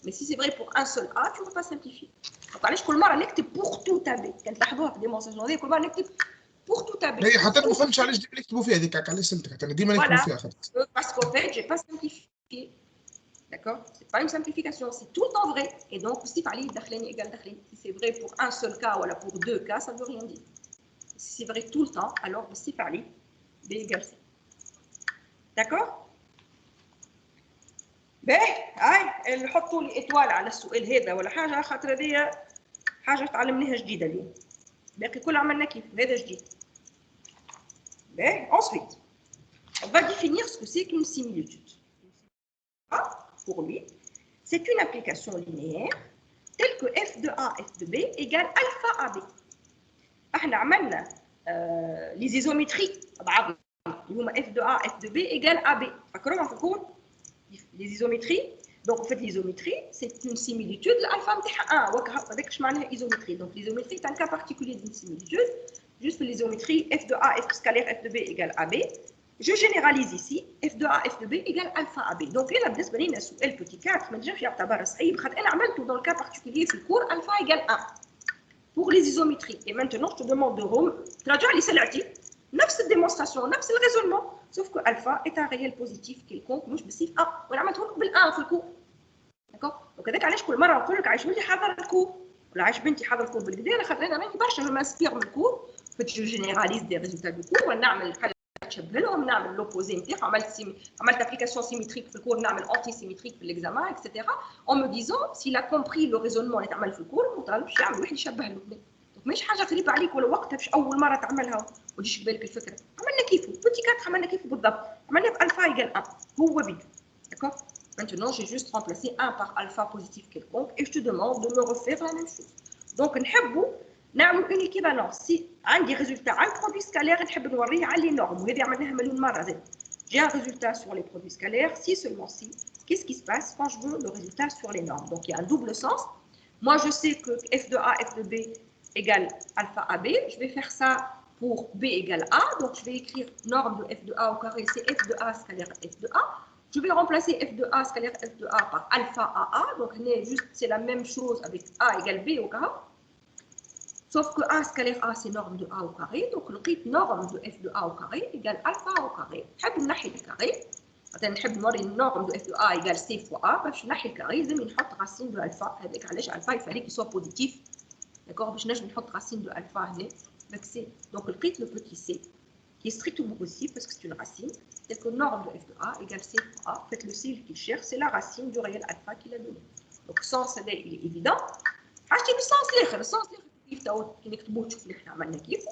Mais si c'est vrai pour un seul A, tu ne peux pas simplifier. Donc, allez, كل مرة نكتب pour tout A B. كان تلاحظوها في الديمونستراسيون هذه كل مرة نكتب pour tout A B. هي حتى ما فهمتش علاش ديما نكتبوا فيها هذيك، علاش سألتك حتى انا ديما نكتبوا فيها خاطر. Parce qu'en fait, j'ai pas simplifié. D'accord? C'est pas une simplification, c'est tout le temps vrai. Et donc, si fallait d'Akhleni égale d'Akhleni. Si c'est vrai pour un seul cas ou pour deux cas, ça ne veut rien dire. Si c'est vrai tout le temps, alors si fallait B égale C. D'accord? باهي هاي نحطوا لي ايطوال على السؤال هذا ولا حاجه خاطر هذه حاجه تعلمناها جديده اليوم باقي كل عملنا كيف هذا جديد باهي ensuite on va définir ce que c'est qu'une similitude pour lui c'est une application linéaire telle que f de a f de b égale alpha ab احنا عملنا les isométries بعض اللي هما f de a f de b égale ab فكروها في الكون les isométries. Donc, en fait, l'isométrie, c'est une similitude. L'alpha est 1. Avec ce que isométrie. Donc, l'isométrie est un cas particulier d'une similitude. Juste l'isométrie f de a, f scalaire f de b égale ab. Je généralise ici. f de a, f de b égale alpha ab. Donc, là, بالنسبة لنا سؤال petit 4 ما نجمش يعتبر صعيب خاطر أنا عملته dans le cas particulier في الكور alpha égale 1 pour les isométries. Et maintenant, je te demande de تراجع لي سلعتي نفس الديمونستراسيون نفس الريزونمون sauf que alpha est un réel positif quelconque مش بصيف 1 وانا عملته لك بال1 في الكور داكوغ دونك هذاك علاش كل مره نقول لك عايش بنتي حاضر الكور ولا عايش بنتي حاضر الكور بالكدا انا خاطر انا راني برشا مانسبير من الكور فت جو جينيراليز دي ريزولتا دو كور ونعمل حاجه تشبه لهم نعمل لوبوزي نتاعهم عملت ابليكاسيون سيميتريك في الكور نعمل انتي سيميتريك في ليكزامان اكسيتيرا en me disant s'il a compris le raisonnement اللي تعمل في الكور ما طالبش يعمل واحد يشبه له مش حاجه غريبه عليك ولا وقتها باش اول مره تعملها وتجيش في بالك الفكره عملنا كيفه بوتي كات عملنا كيفه بالضبط عملنا بالفا ايجال 1 هو بيدو d'accord maintenant j'ai juste remplacé 1 par alpha positif quelconque et je te demande de me refaire la même chose donc نحبوا نعملوا une équivalence si عندي résultat على produit scalaire نحب نوريه على les normes وهذه عملناها مليون مره زين j'ai un résultat sur les produits scalaires si seulement si qu'est-ce qui se passe quand je veux le résultat sur les normes donc il y a un double sens moi je sais que f de a f de b égale alpha AB, je vais faire ça pour B égale A, donc je vais écrire norme de f de A au carré, c'est f de A scalaire f de A. Je vais remplacer f de A scalaire f de A par alpha AA, donc c'est la même chose avec A égale B au carré. Sauf que A scalaire A c'est norme de A au carré, donc le rythme norme de f de A au carré égale alpha A au carré. نحب نحي الكاري، مثلا نحب نوري النورم de f de A égale C fois A، باش نحي الكاري لازم نحط racine de alpha، هذاك علاش alpha il fallait qu'il soit positif. D'accord, باش نجم نحط racine de alpha هنا donc c'est donc le petit c qui est strictement possible parce que c'est une racine tel que norme de f de a égale c fois a. En fait le c qu'il cherche c'est la racine du réel alpha qu'il a donné donc sens هذا il est évident حاجتي بالسنس الاخر السنس الاخر كيف تو كي نكتبوه تشوف اللي احنا عملنا كيف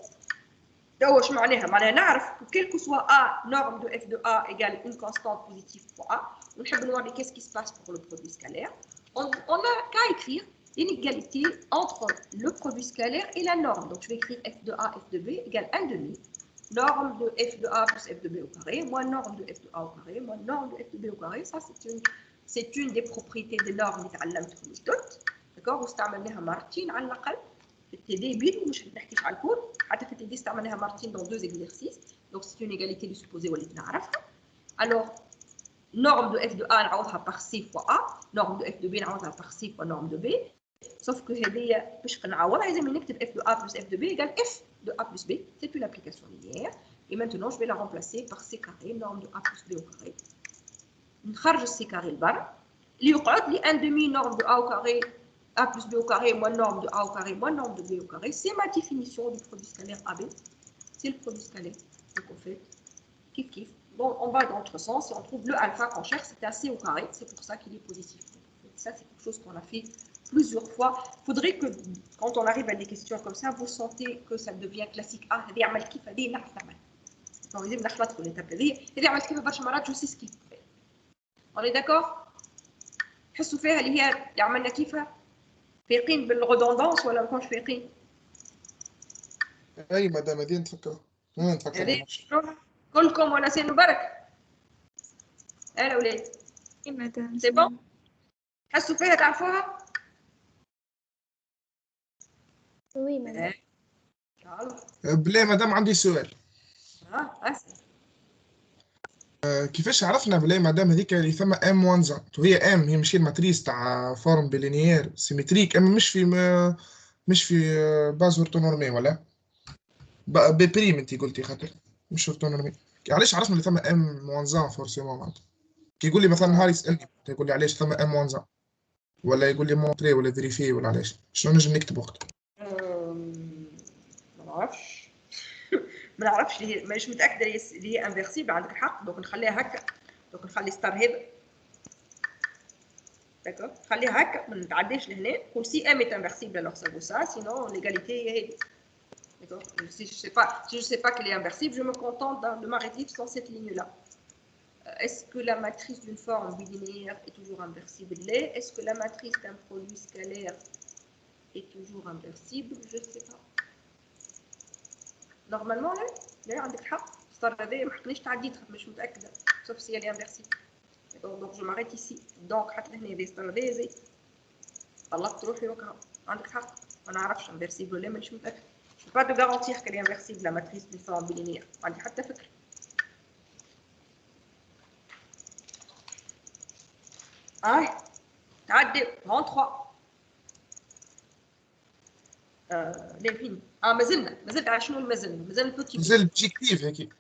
تو واش معناها نعرف quel que soit a norme de f de a égale une constante positive fois a ونحب نوري qu'est-ce qui se passe pour le produit scalaire on a qu'à écrire l'inégalité entre le produit scalaire et la norme. Donc, je vais écrire f de a, f de b égale 1 demi. Norme de f de a plus f de b au carré, moins norme de f de a au carré, moins norme de f de b au carré. Ça, c'est une des propriétés des normes اللي تعلمتهم جدد. D'accord, واستعملناها مرتين على الأقل. في التي دي ومش نحكيش على الكور. حتى في التي دي استعملناها مرتين dans 2 exercices. Donc, c'est une égalité de supposé وليت نعرفها. Alors, norme de f de a نعوضها par c fois a. Norme de f de b نعوضها par c fois norme de b. Sauf que باش نعوضها لازم نكتب f de a plus f de b égale f de a plus b. C'est une application linéaire. Et maintenant, je vais la remplacer par c carré, norme de a plus b au carré. نخرج c carré لبرا. اللي يقعد لي 1 demi norme de a au carré, a plus b au carré, moins norme de a au carré, moins norme de b au carré. C'est ma définition du produit scalaire AB. C'est le produit scalaire. Donc, en fait, kiff kiff. Bon, on va dans l'autre sens et on trouve le alpha qu'on cherche, c'est un c au carré. C'est pour ça qu'il est positif. Ça, c'est quelque chose qu'on a fait plusieurs fois. Il faudrait que, quand on arrive à des questions comme ça, vous sentez que ça devient classique. Ah, هذه عمل كيف هذه نعرف نعمل. Donc, لازم نخلط في l'étape هذه عمل كيف برشا مرات je sais ce qu'il faut faire. On est d'accord؟ تحسوا فيها اللي هي اللي عملنا كيفها؟ فايقين بالredondance ولا ما كونش فايقين؟ اي مدام هذه نتفكر كلكم وانا سين مبارك. هلا ولاد. اي مدام. سي بون؟ تحسوا فيها تعرفوها؟ وي مدام. بلا مدام عندي سؤال. اسال. كيفاش عرفنا بلا مدام هذيك اللي ثم ام 1 وهي ام هي ماشي الماتريس تاع فورم بلينيير سيمتريك اما مش في باز اورتونورمي ولا بي بريم انت قلتي خاطر مش اورتونورمي علاش عرفنا اللي ثم ام 1 فورسيمون معناتها كي يقول لي مثلا نهار يسالني يقول لي علاش ثم ام 1 ولا يقول لي مونطري ولا فيريفي ولا علاش شنو نجم نكتب وقت؟ ما نعرفش ما نعرفش مانيش متاكده اللي هي انفيرسيبل. عندك الحق. دونك نخليها هكا. دونك نخلي ستار هذا داكور. خليها هكا ما نتعداش لهنا. نقول سي ام est inversible alors ça vaut ça sinon l'égalité هي هذه. D'accord. Si je sais pas qu'elle est inversible, je me contente de m'arrêter sans cette ligne-là. Est-ce que la matrice d'une forme bilinéaire est toujours inversible? Est-ce que la matrice d'un produit scalaire est toujours inversible? Je ne sais pas. Normalement, là, عندك حق. السطر هذايا ما حطنيش تعديتها مش متأكدة. sauf si elle est inversible. Donc je m'arrête ici. Donc حط لهنا هذا السطر هذايا زي. طلقت روحي وكا. عندك حق. ما نعرفش inversible ولا مانيش متأكدة. Je ne peux pas te garantir qu'elle est inversible la matrice d'une forme bilinéaire. ما عندي حتى فكرة. تعدي 33. لين مازلت على شنو مازال البوتي مازال بجيكتيف هيك.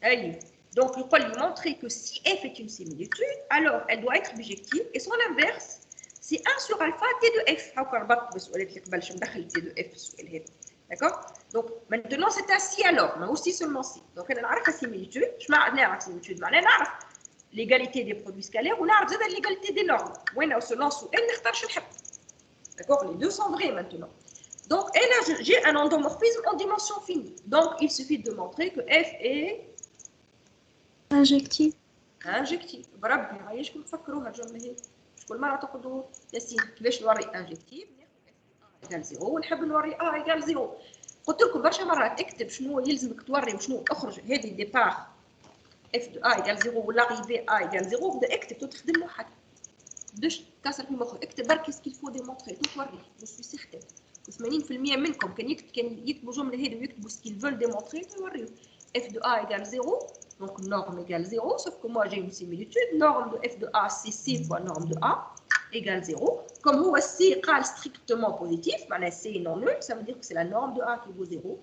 ايوه. Donc يقول لي montrer que si f est une similitude alors elle doit être bijective et son inverse c'est 1 sur alpha t de f. هاكا ربطت بالسؤالات اللي قبل باش ندخل t de f في السؤال هذا. D'accord. Donc maintenant c'est un si alors mais aussi seulement si. Donc انا نعرف similitude. اش معنى نعرف similitude؟ معناها نعرف l'égalité des produits scalaires ونعرف زاد l'égalité des normes. وين selon السؤال نختار شو نحب. D'accord. Les deux sont vrais maintenant. Donc, et là, j'ai un endomorphisme en dimension finie. Donc, il suffit de montrer que f est injectif. injectif. بربي عايشكم تفكروها الجملة هي. مش كل مرة تقولوا ياسين كيفاش نوري انجكتيف ناخذ f ايكال 0 ونحب نوري a ايكال 0. قلت لكم برشا مرات اكتب شنو يلزمك توري وشنو اخرج هذه ديبار f de a ايكال 0 ولا l'arrivée a ايكال 0 بدا اكتب تخدم روحك. بداش تكسر في مخك اكتب برك سكيل فو ديمونطري توري. جو سوي سيغتين 80% منكم كان يكتبوا جمله هذه ويكتبوا سكيل فول ديمونطري توريو f de a égale 0 donc norme égale 0 sauf que moi j'ai une similitude norme de f de a c'est c fois norme de a égale 0 comme هو c قال strictement positif معناها c non nul ça veut dire que c'est la norme de a qui vaut 0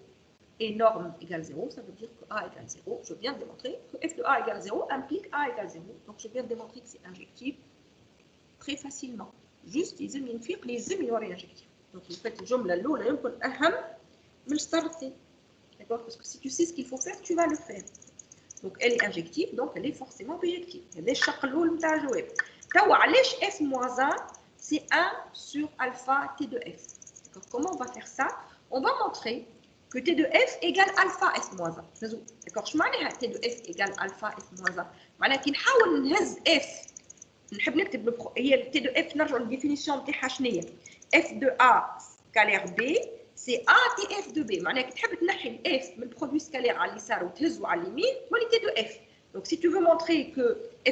et norme égale 0 ça veut dire que a égale 0 je viens de démontrer que f de a égale 0 implique a égale 0 donc je viens de démontrer que c'est injectif très facilement juste يلزم ينفيق يلزم يوري injectif. Donc, en fait, الجملة الأولى يمكن أهم من السطر الثاني. D'accord? Parce que si tu sais ce qu'il faut faire, tu vas le faire. Donc, elle est injective, donc elle est forcément bijective. هذا الشق الأول نتاع الجواب. توا علاش f moins 1 c'est 1 sur alpha t de f. D'accord? Comment on va faire ça? On va montrer que t de f égale alpha f moins 1. D'accord? شو معناها t de f égale alpha f moins 1؟ معناها كي نحاول نهز f نحب نكتب هي t de f نرجعوا للديفينيسيون نتاعها شنو هي؟ f de a scalaire b c'est a t f de b. معناها كي تحب تنحي f من البرودوي سكالير على اليسار وتهزو على اليمين تولي t de f. Donc si tu veux montrer que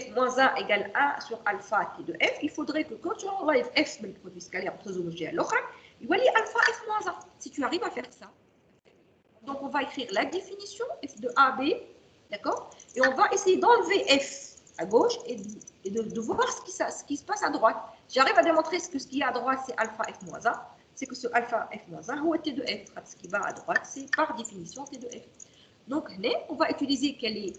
f moins 1 égale 1 sur alpha t de f, il faudrait que quand tu enlèves f من البرودوي سكالير وتهزو من الجهه الاخرى يولي alpha f moins 1. Si tu arrives à faire ça, donc on va écrire la définition f de a b, d'accord, et on va essayer d'enlever f à gauche et de voir ce qui se passe à droite. J'arrive à démontrer que ce qui est à droite, c'est alpha f moins 1. C'est que ce alpha f moins 1, c'est t de f. Ce qui va à droite, c'est par définition t de f. Donc, on va utiliser qu'elle est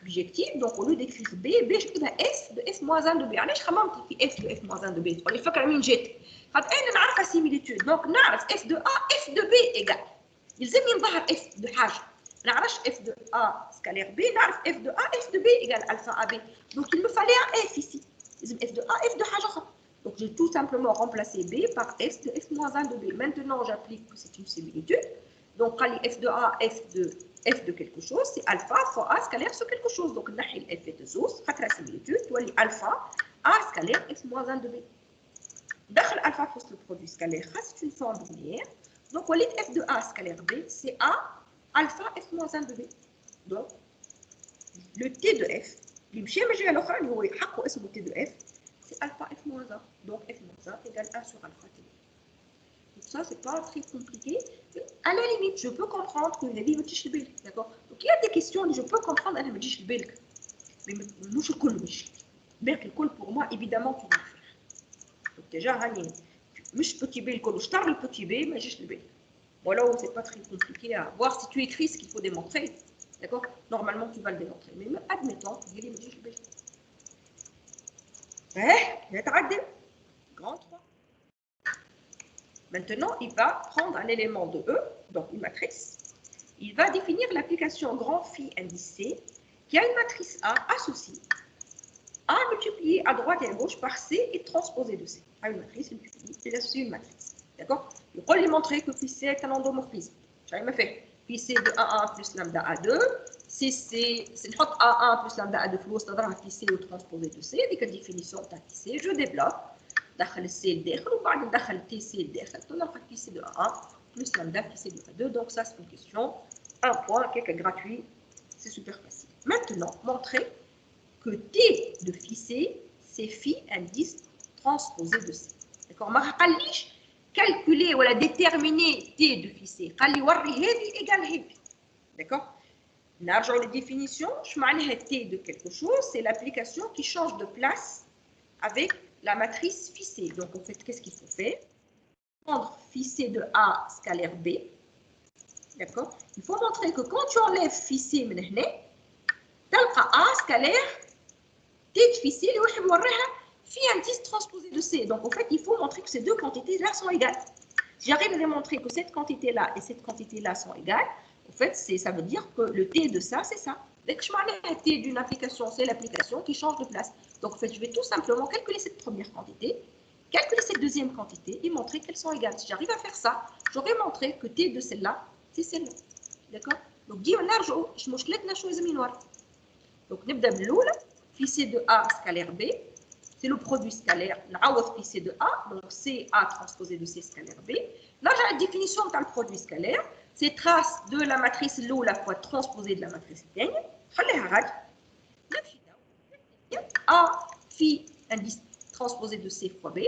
bijective. Donc, au lieu d'écrire b, je peux dire f de f moins 1 de b. علاش خممت في f de f moins 1 de b؟ تقول لي فكرة مين جات؟ خاطر أنا نعرفها similitude. Donc, نعرف f de a, f de b égale. يلزم ينظهر f de حاجة. Je n'arrache f de a scalaire b, n'arrive f de a, f de b égale alpha ab. Donc il me fallait un f ici. f de a, f de حاجة أخرى. Donc j'ai tout simplement remplacé b par f de f moins 1 de b. Maintenant j'applique que c'est une similitude. Donc f de a, f de quelque chose, c'est alpha fois a scalaire sur quelque chose. Donc نحي f et de زوز, خاطر similitude, تولي alpha a scalaire f moins 1 de b. دخل alpha في le produit scalaire, c'est une forme linéaire. Donc وليت f de a scalaire b, c'est a alpha f moins 1 de b. Donc, le t de f, اللي مشى من الجهة الأخرى اللي هو يحقق اسمه t de f, c'est alpha f moins 1. Donc, f moins 1 égale 1 sur alpha t. Donc ça, c'est pas très compliqué. À la limite, je peux comprendre que هذه ما تجيش لبالك, d'accord? Donc, il y a des questions que je peux comprendre أنها ما تجيش لبالك. Mais مش الكل مش. بالك الكل pour moi, évidemment, tu vas le faire. Donc déjà, هاني مش petit b الكل وشطر le petit b ما يجيش لبالك. Voilà où c'est pas très compliqué à voir si tu écris ce qu'il faut démontrer. D'accord? Normalement, tu vas le démontrer. Mais admettons, il y a des Grand 3. Maintenant, il va prendre un élément de E, donc une matrice. Il va définir l'application grand phi indice C, qui a une matrice A associée. A multiplié à droite et à gauche par C et transposé de C. A une matrice multipliée, il associe une matrice. D'accord? Il faut lui montrer que phi C est un endomorphisme. J'ai jamais fait. Phi C de A1 plus lambda A2. Si c'est نحط A1 plus lambda A2 في الوسط نضربها في C وترانسبوزي de C. هذيك الديفينيسيون تاع في C. Je développe. ندخل السي الداخل وبعد ندخل تي سي الداخل تنلقى في سي دو 1 plus lambda في سي دو 2. Donc ça c'est une question. Un point qui est gratuit. C'est super facile. Maintenant, montrer que T de phi C, c'est phi indice transposé de C. D'accord? ما قاليش calculer ou déterminer T de phi C. قال لي وري هذه égale هذه. D'accord? نرجعوا للديفينيسيون. شو معناها T de quelque chose? C'est l'application qui change de place avec la matrice phi C. Donc en fait, qu'est-ce qu'il faut faire? Prendre phi C de A scalaire B. D'accord? Il faut montrer que quand tu enlèves phi C من هنا, تلقى A scalaire T de phi C اللي واحد موريها phi indice transposé de C. Donc en fait, il faut montrer que ces deux quantités-là sont égales. Si j'arrive à démontrer que cette quantité-là et cette quantité-là sont égales, en fait, ça veut dire que le T de ça, c'est ça. Dès que je m'en ai un T d'une application, c'est l'application qui change de place. Donc en fait, je vais tout simplement calculer cette première quantité, calculer cette deuxième quantité et montrer qu'elles sont égales. Si j'arrive à faire ça, j'aurais montré que T de celle-là, c'est celle-là. D'accord? Donc, dis on arjo, je me chlet na chose minor. Donc, نبدأ بالأولى, phi C de A scalaire B, c'est le produit scalaire. نعوض phi C de A, donc C A transposé de C scalaire B. Là, j'ai la définition d'un produit scalaire. C'est trace de la matrice الأولى fois transposée de la matrice الثانية. خليها غادي. A phi indice transposé de C fois B.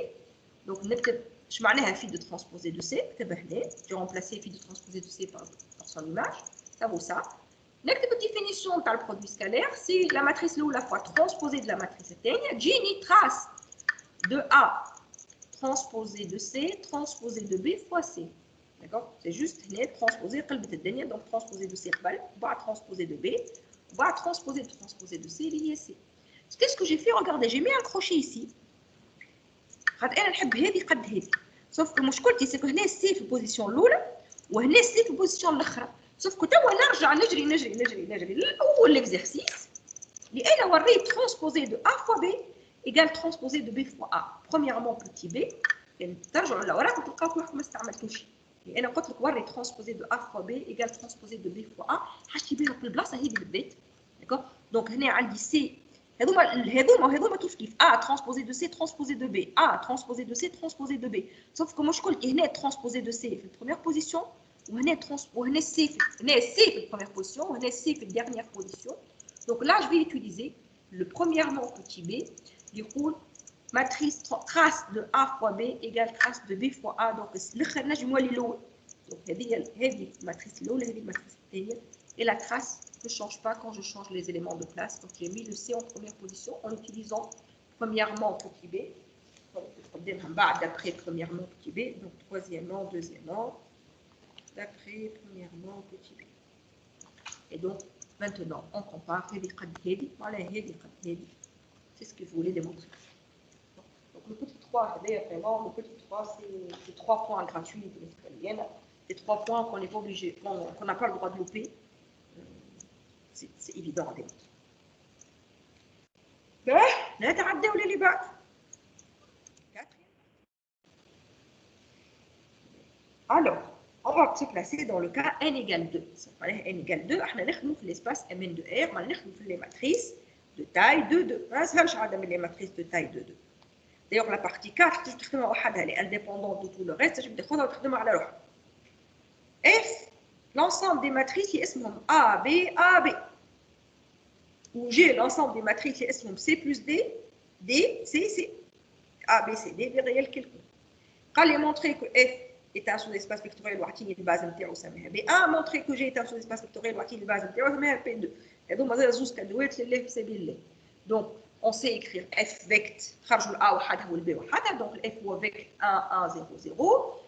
Donc, نكتب اش معناها phi de transposé de C. نكتبها هنا. J'ai remplacé phi de transposé de C par son image. Ça vaut ça. La définition de le produit scalaire, c'est la matrice la fois transposée de la matrice الثانية. تجيني trace de A transposé de C transposé de B fois C. D'accord? C'est juste transposé قلبت الدنيا. Donc transposé de C قبل, بعد transposé de B, بعد transposé de C اللي هي C. Qu'est-ce que j'ai fait? Regardez, j'ai mis un crochet ici. انا نحب هذه قد هذه. Sauf que مشكلتي c'est que هنا C في البوزيشن الأولى وهنا C في البوزيشن الأخرى. Sauf que توا نرجع نجري للأول l'exercice اللي أنا وريت transposé de A fois B égale transposé de B fois A. Premièrement petit b, يعني ترجعوا لوراك وتلقاو روحكم ما استعملتوش. اللي أنا قلت لك وري transposé de A fois B égale transposé de B fois A. حاجتي بها في البلاصة هذه بالذات. D'accord? Donc هنا عندي C هذوما كيف A transposé de C transposé de B A transposé de C transposé de B. Sauf que مشكلتي هنا transposé de C في première position. وهنا C في la première position, وهنا C في la dernière position. Donc là, je vais utiliser le premièrement petit b, du coup, matrice trace de A fois B égale trace de B fois A. Donc, الآخر نجموا لي الأول. Donc, هذه matrice الأولى, هذه matrice الثانية. Et la trace ne change pas quand je change les éléments de place. Donc, j'ai mis le C en première position en utilisant premièrement petit b. D'après premièrement petit b, donc troisièmement, deuxièmement. D'après, premièrement, petit b. Et donc, maintenant, on compare c'est ce que je voulais démontrer. Donc, le petit 3, vraiment, le petit 3, c'est 3 points gratuits de l'italienne. C'est 3 points qu'on n'est pas obligé, qu'on n'a pas le droit de louper. C'est évident à démontrer. Là, tu as raté ou les bas. Alors, on va se placer dans le cas n égale 2. n égale 2, on a l'espace Mn de R, on a les matrices de taille 2, 2. Les matrices de taille 2, 2. D'ailleurs, la partie 4, elle est indépendante de tout le reste. Je vais dire F, l'ensemble des matrices qui sont A, B, A, B. Ou G, l'ensemble des matrices qui sont C plus D, D, C, C. A, B, C, D, des réels quelconques. Quand il est montré que F est un sous-espace vectoriel وعطيني الباز نتاعو سميها B1 montré que G est un sous-espace vectoriel وعطيني الباز نتاعو سميها P2. هذوما زاد زوج كادوات لله في سبيل الله. Donc on sait écrire F vect خرجوا ال A وحدها وال B وحدها. Donc F هو vect 1 1 0 0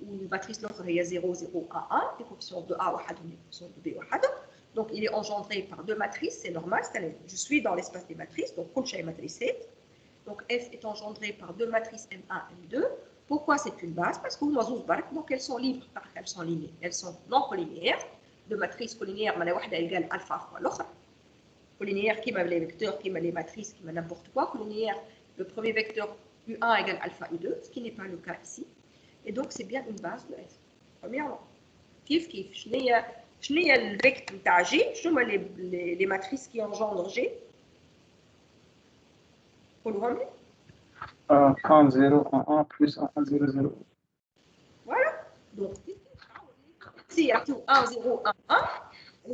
والماتريس الاخرى هي 0 0 1 1 les coefficients de A وحدهم les coefficients de B وحدهم. Donc il est engendré par deux matrices, c'est normal, je suis dans l'espace des matrices, donc كل شيء ماتريسات. Donc F est engendré par deux matrices M1, M2. Pourquoi c'est une base? Parce que donc elles sont libres, elles sont linéaires, elles sont non collinéaires. De matrice collinéaire, une égale alpha fois l'autre. Collinéaire qui m'a les vecteurs, qui m'a les matrices, qui m'a n'importe quoi. Collinéaire, le premier vecteur U1 égale alpha U2, ce qui n'est pas le cas ici. Et donc c'est bien une base de F. Premièrement, kif kif, je n'ai le vecteur de G, je mets les matrices qui engendrent G. 1, 0, 1, 1, plus 1, 0, 0. Voilà. Donc, si il y a 1, 0, 1, 1,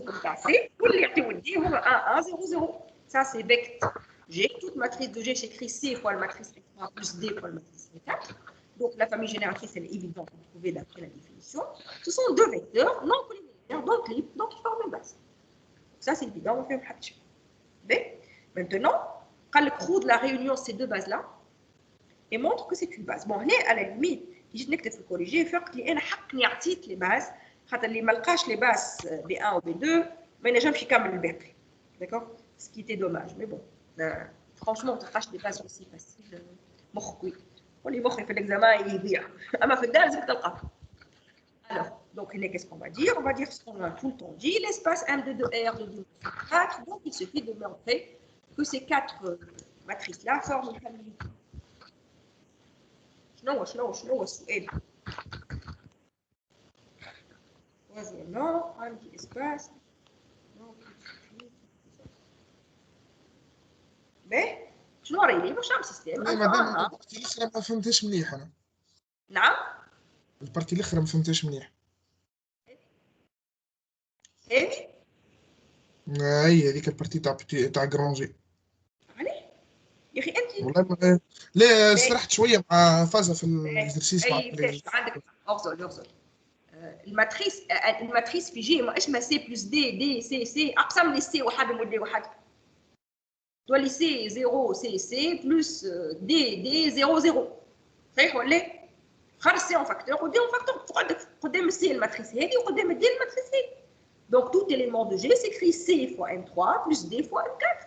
comme ça, c'est, ou il y a 1, 1, 0, 0. Ça, c'est vecteur G. Toute matrice de G, j'écris C fois la matrice F3 plus D fois la matrice F4. Donc, la famille génératrice, elle est évidente à trouver d'après la définition. Ce sont deux vecteurs non collinéaires, donc libres, donc ils forment une base. Ça, c'est évident, on fait un hatch. Maintenant, quand le crew de la réunion ces deux bases-là, et montre que c'est une base. Bon, là, à la limite, je n'ai que de corriger, faire que les حقني عطيت les bases, خاطر اللي ما لقاش les bases B1 ou B2, ما ينجمش يكمل الباقي. D'accord? Ce qui était dommage, mais bon. Franchement, tu لقاش des bases aussi faciles. مخك وي. واللي مخي في l'examen يضيع. اما في الدار لازم تلقاه. Alors, donc, qu'est-ce qu'on va dire? On va dire ce qu'on a tout le temps dit, l'espace M de 2R de 2 4. Donc, il suffit de montrer que ces quatre matrices-là forment une famille. شنو السؤال؟ troisièmement عندي espace باهي شنو راهي واش عم سيستيم؟ مادام البارتي الاخرى ما فهمتهاش مليح انا. نعم البارتي الاخرى ما فهمتهاش مليح. هذه هي هذيك البارتي تاع جرانجي. علاه يا اخي انت والله لا سرحت شويه مع فازه في الاكزرسيس مع عندك اغزل الماتريس في جي ما اسمها سي بلس دي سي اقسم لي سي واحد ودي واحد تولي سي 0 سي بلس دي 0 صحيح ولا خرج سي اون فاكتور ودي اون فاكتور قدام السي الماتريس هذه وقدام الدي الماتريس هذه دونك tout élément de G s'écrit C fois M3 plus D fois M4.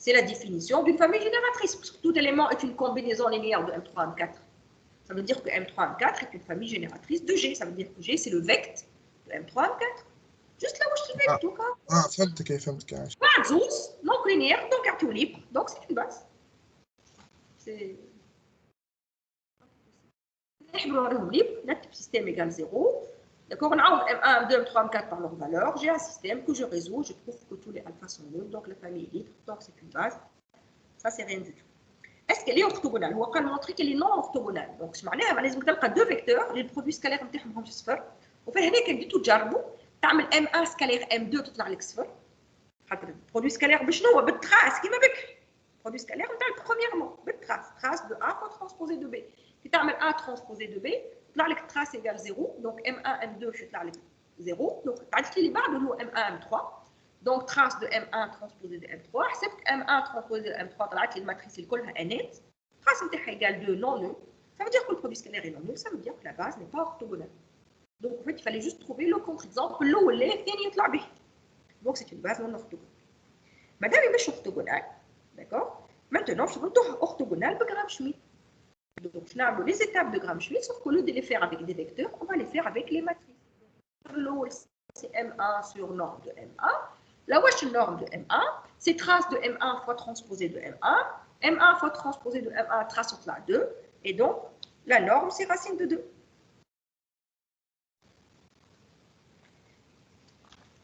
C'est la définition d'une famille génératrice, parce que tout élément est une combinaison linéaire de M3 M4. Ça veut dire que M3 M4 est une famille génératrice de G. Ça veut dire que G, c'est le vecte de M3 M4. Juste là où je te fais tout cas. فهمتك. Pas Zeus, non linéaire, donc un tout libre. Donc c'est une base. C'est. Libre, notre système égale 0. D'accord, on a M1, M2, M3, M4 par leur valeur. J'ai un système que je résous. Je trouve que tous les alphas sont nuls. Donc la famille est libre. Donc c'est une base. Ça, c'est rien du tout. Est-ce qu'elle est orthogonale? On va montrer qu'elle est non orthogonale. Donc, je معناها لازم تلقى deux vecteurs اللي البرودوي سكالير نتاعهم همش صفر وفي هذاك اللي بديتو تجربوا تعمل M1 سكالير M2 تطلع لك صفر خاطر البرودوي سكالير بشنو هو بالتراس كيما بك البرودوي سكالير نتاع برومييرمون بالتراس تراس دو A fois transposé de B كي تعمل A transposé de B تطلع لك تراس ايجال 0 دونك M1 M2 باش يطلع لك 0 دونك تعرف اللي بعده اللي هو M1 M3 Donc, trace de M1 transposé de M3. Accepte que M1 transposé de M3, la matrice est nette. Trace égale 2 non nul. Ça veut dire que le produit scalaire est non nul. Ça veut dire que la base n'est pas orthogonale. Donc, en fait, il fallait juste trouver le contre-exemple. L'eau, les donc, c'est une base non orthogonale. Madame, il est orthogonale. D'accord? Maintenant, je vais orthogonale de Gram-Schmidt. Donc, je vais les étapes de Gram-Schmidt, sauf qu'au lieu de les faire avec des vecteurs, on va les faire avec les matrices. L'eau, c'est M1 sur norme de M1. La wesh norme de M1, c'est trace de M1 fois transposé de M1. M1 fois transposé de M1 trace sur la 2. Et donc, la norme, c'est racine de 2.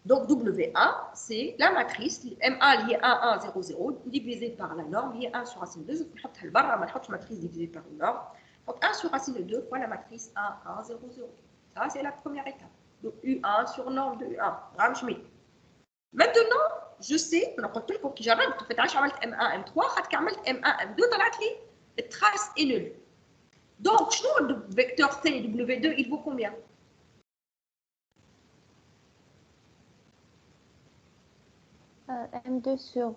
Donc, W1, c'est la matrice. M1 lié 1, 1, 0, 0, divisé par la norme, lié 1 sur racine de 2. Je vais mettre matrice divisée par une norme. Donc, 1 sur racine de 2 fois la matrice 1, 1, 0, 0. Ça, c'est la première étape. Donc, U1 sur norme de U1. Gram-Schmidt. Maintenant, je sais, on a قلت لكم كي جربت فتعرفش عملت M1 M3 خاطر عملت M1 M2 طلعت لي التراس est nul. Donc, شنو الفيكتور ثاني W2 il vaut combien? M2 sur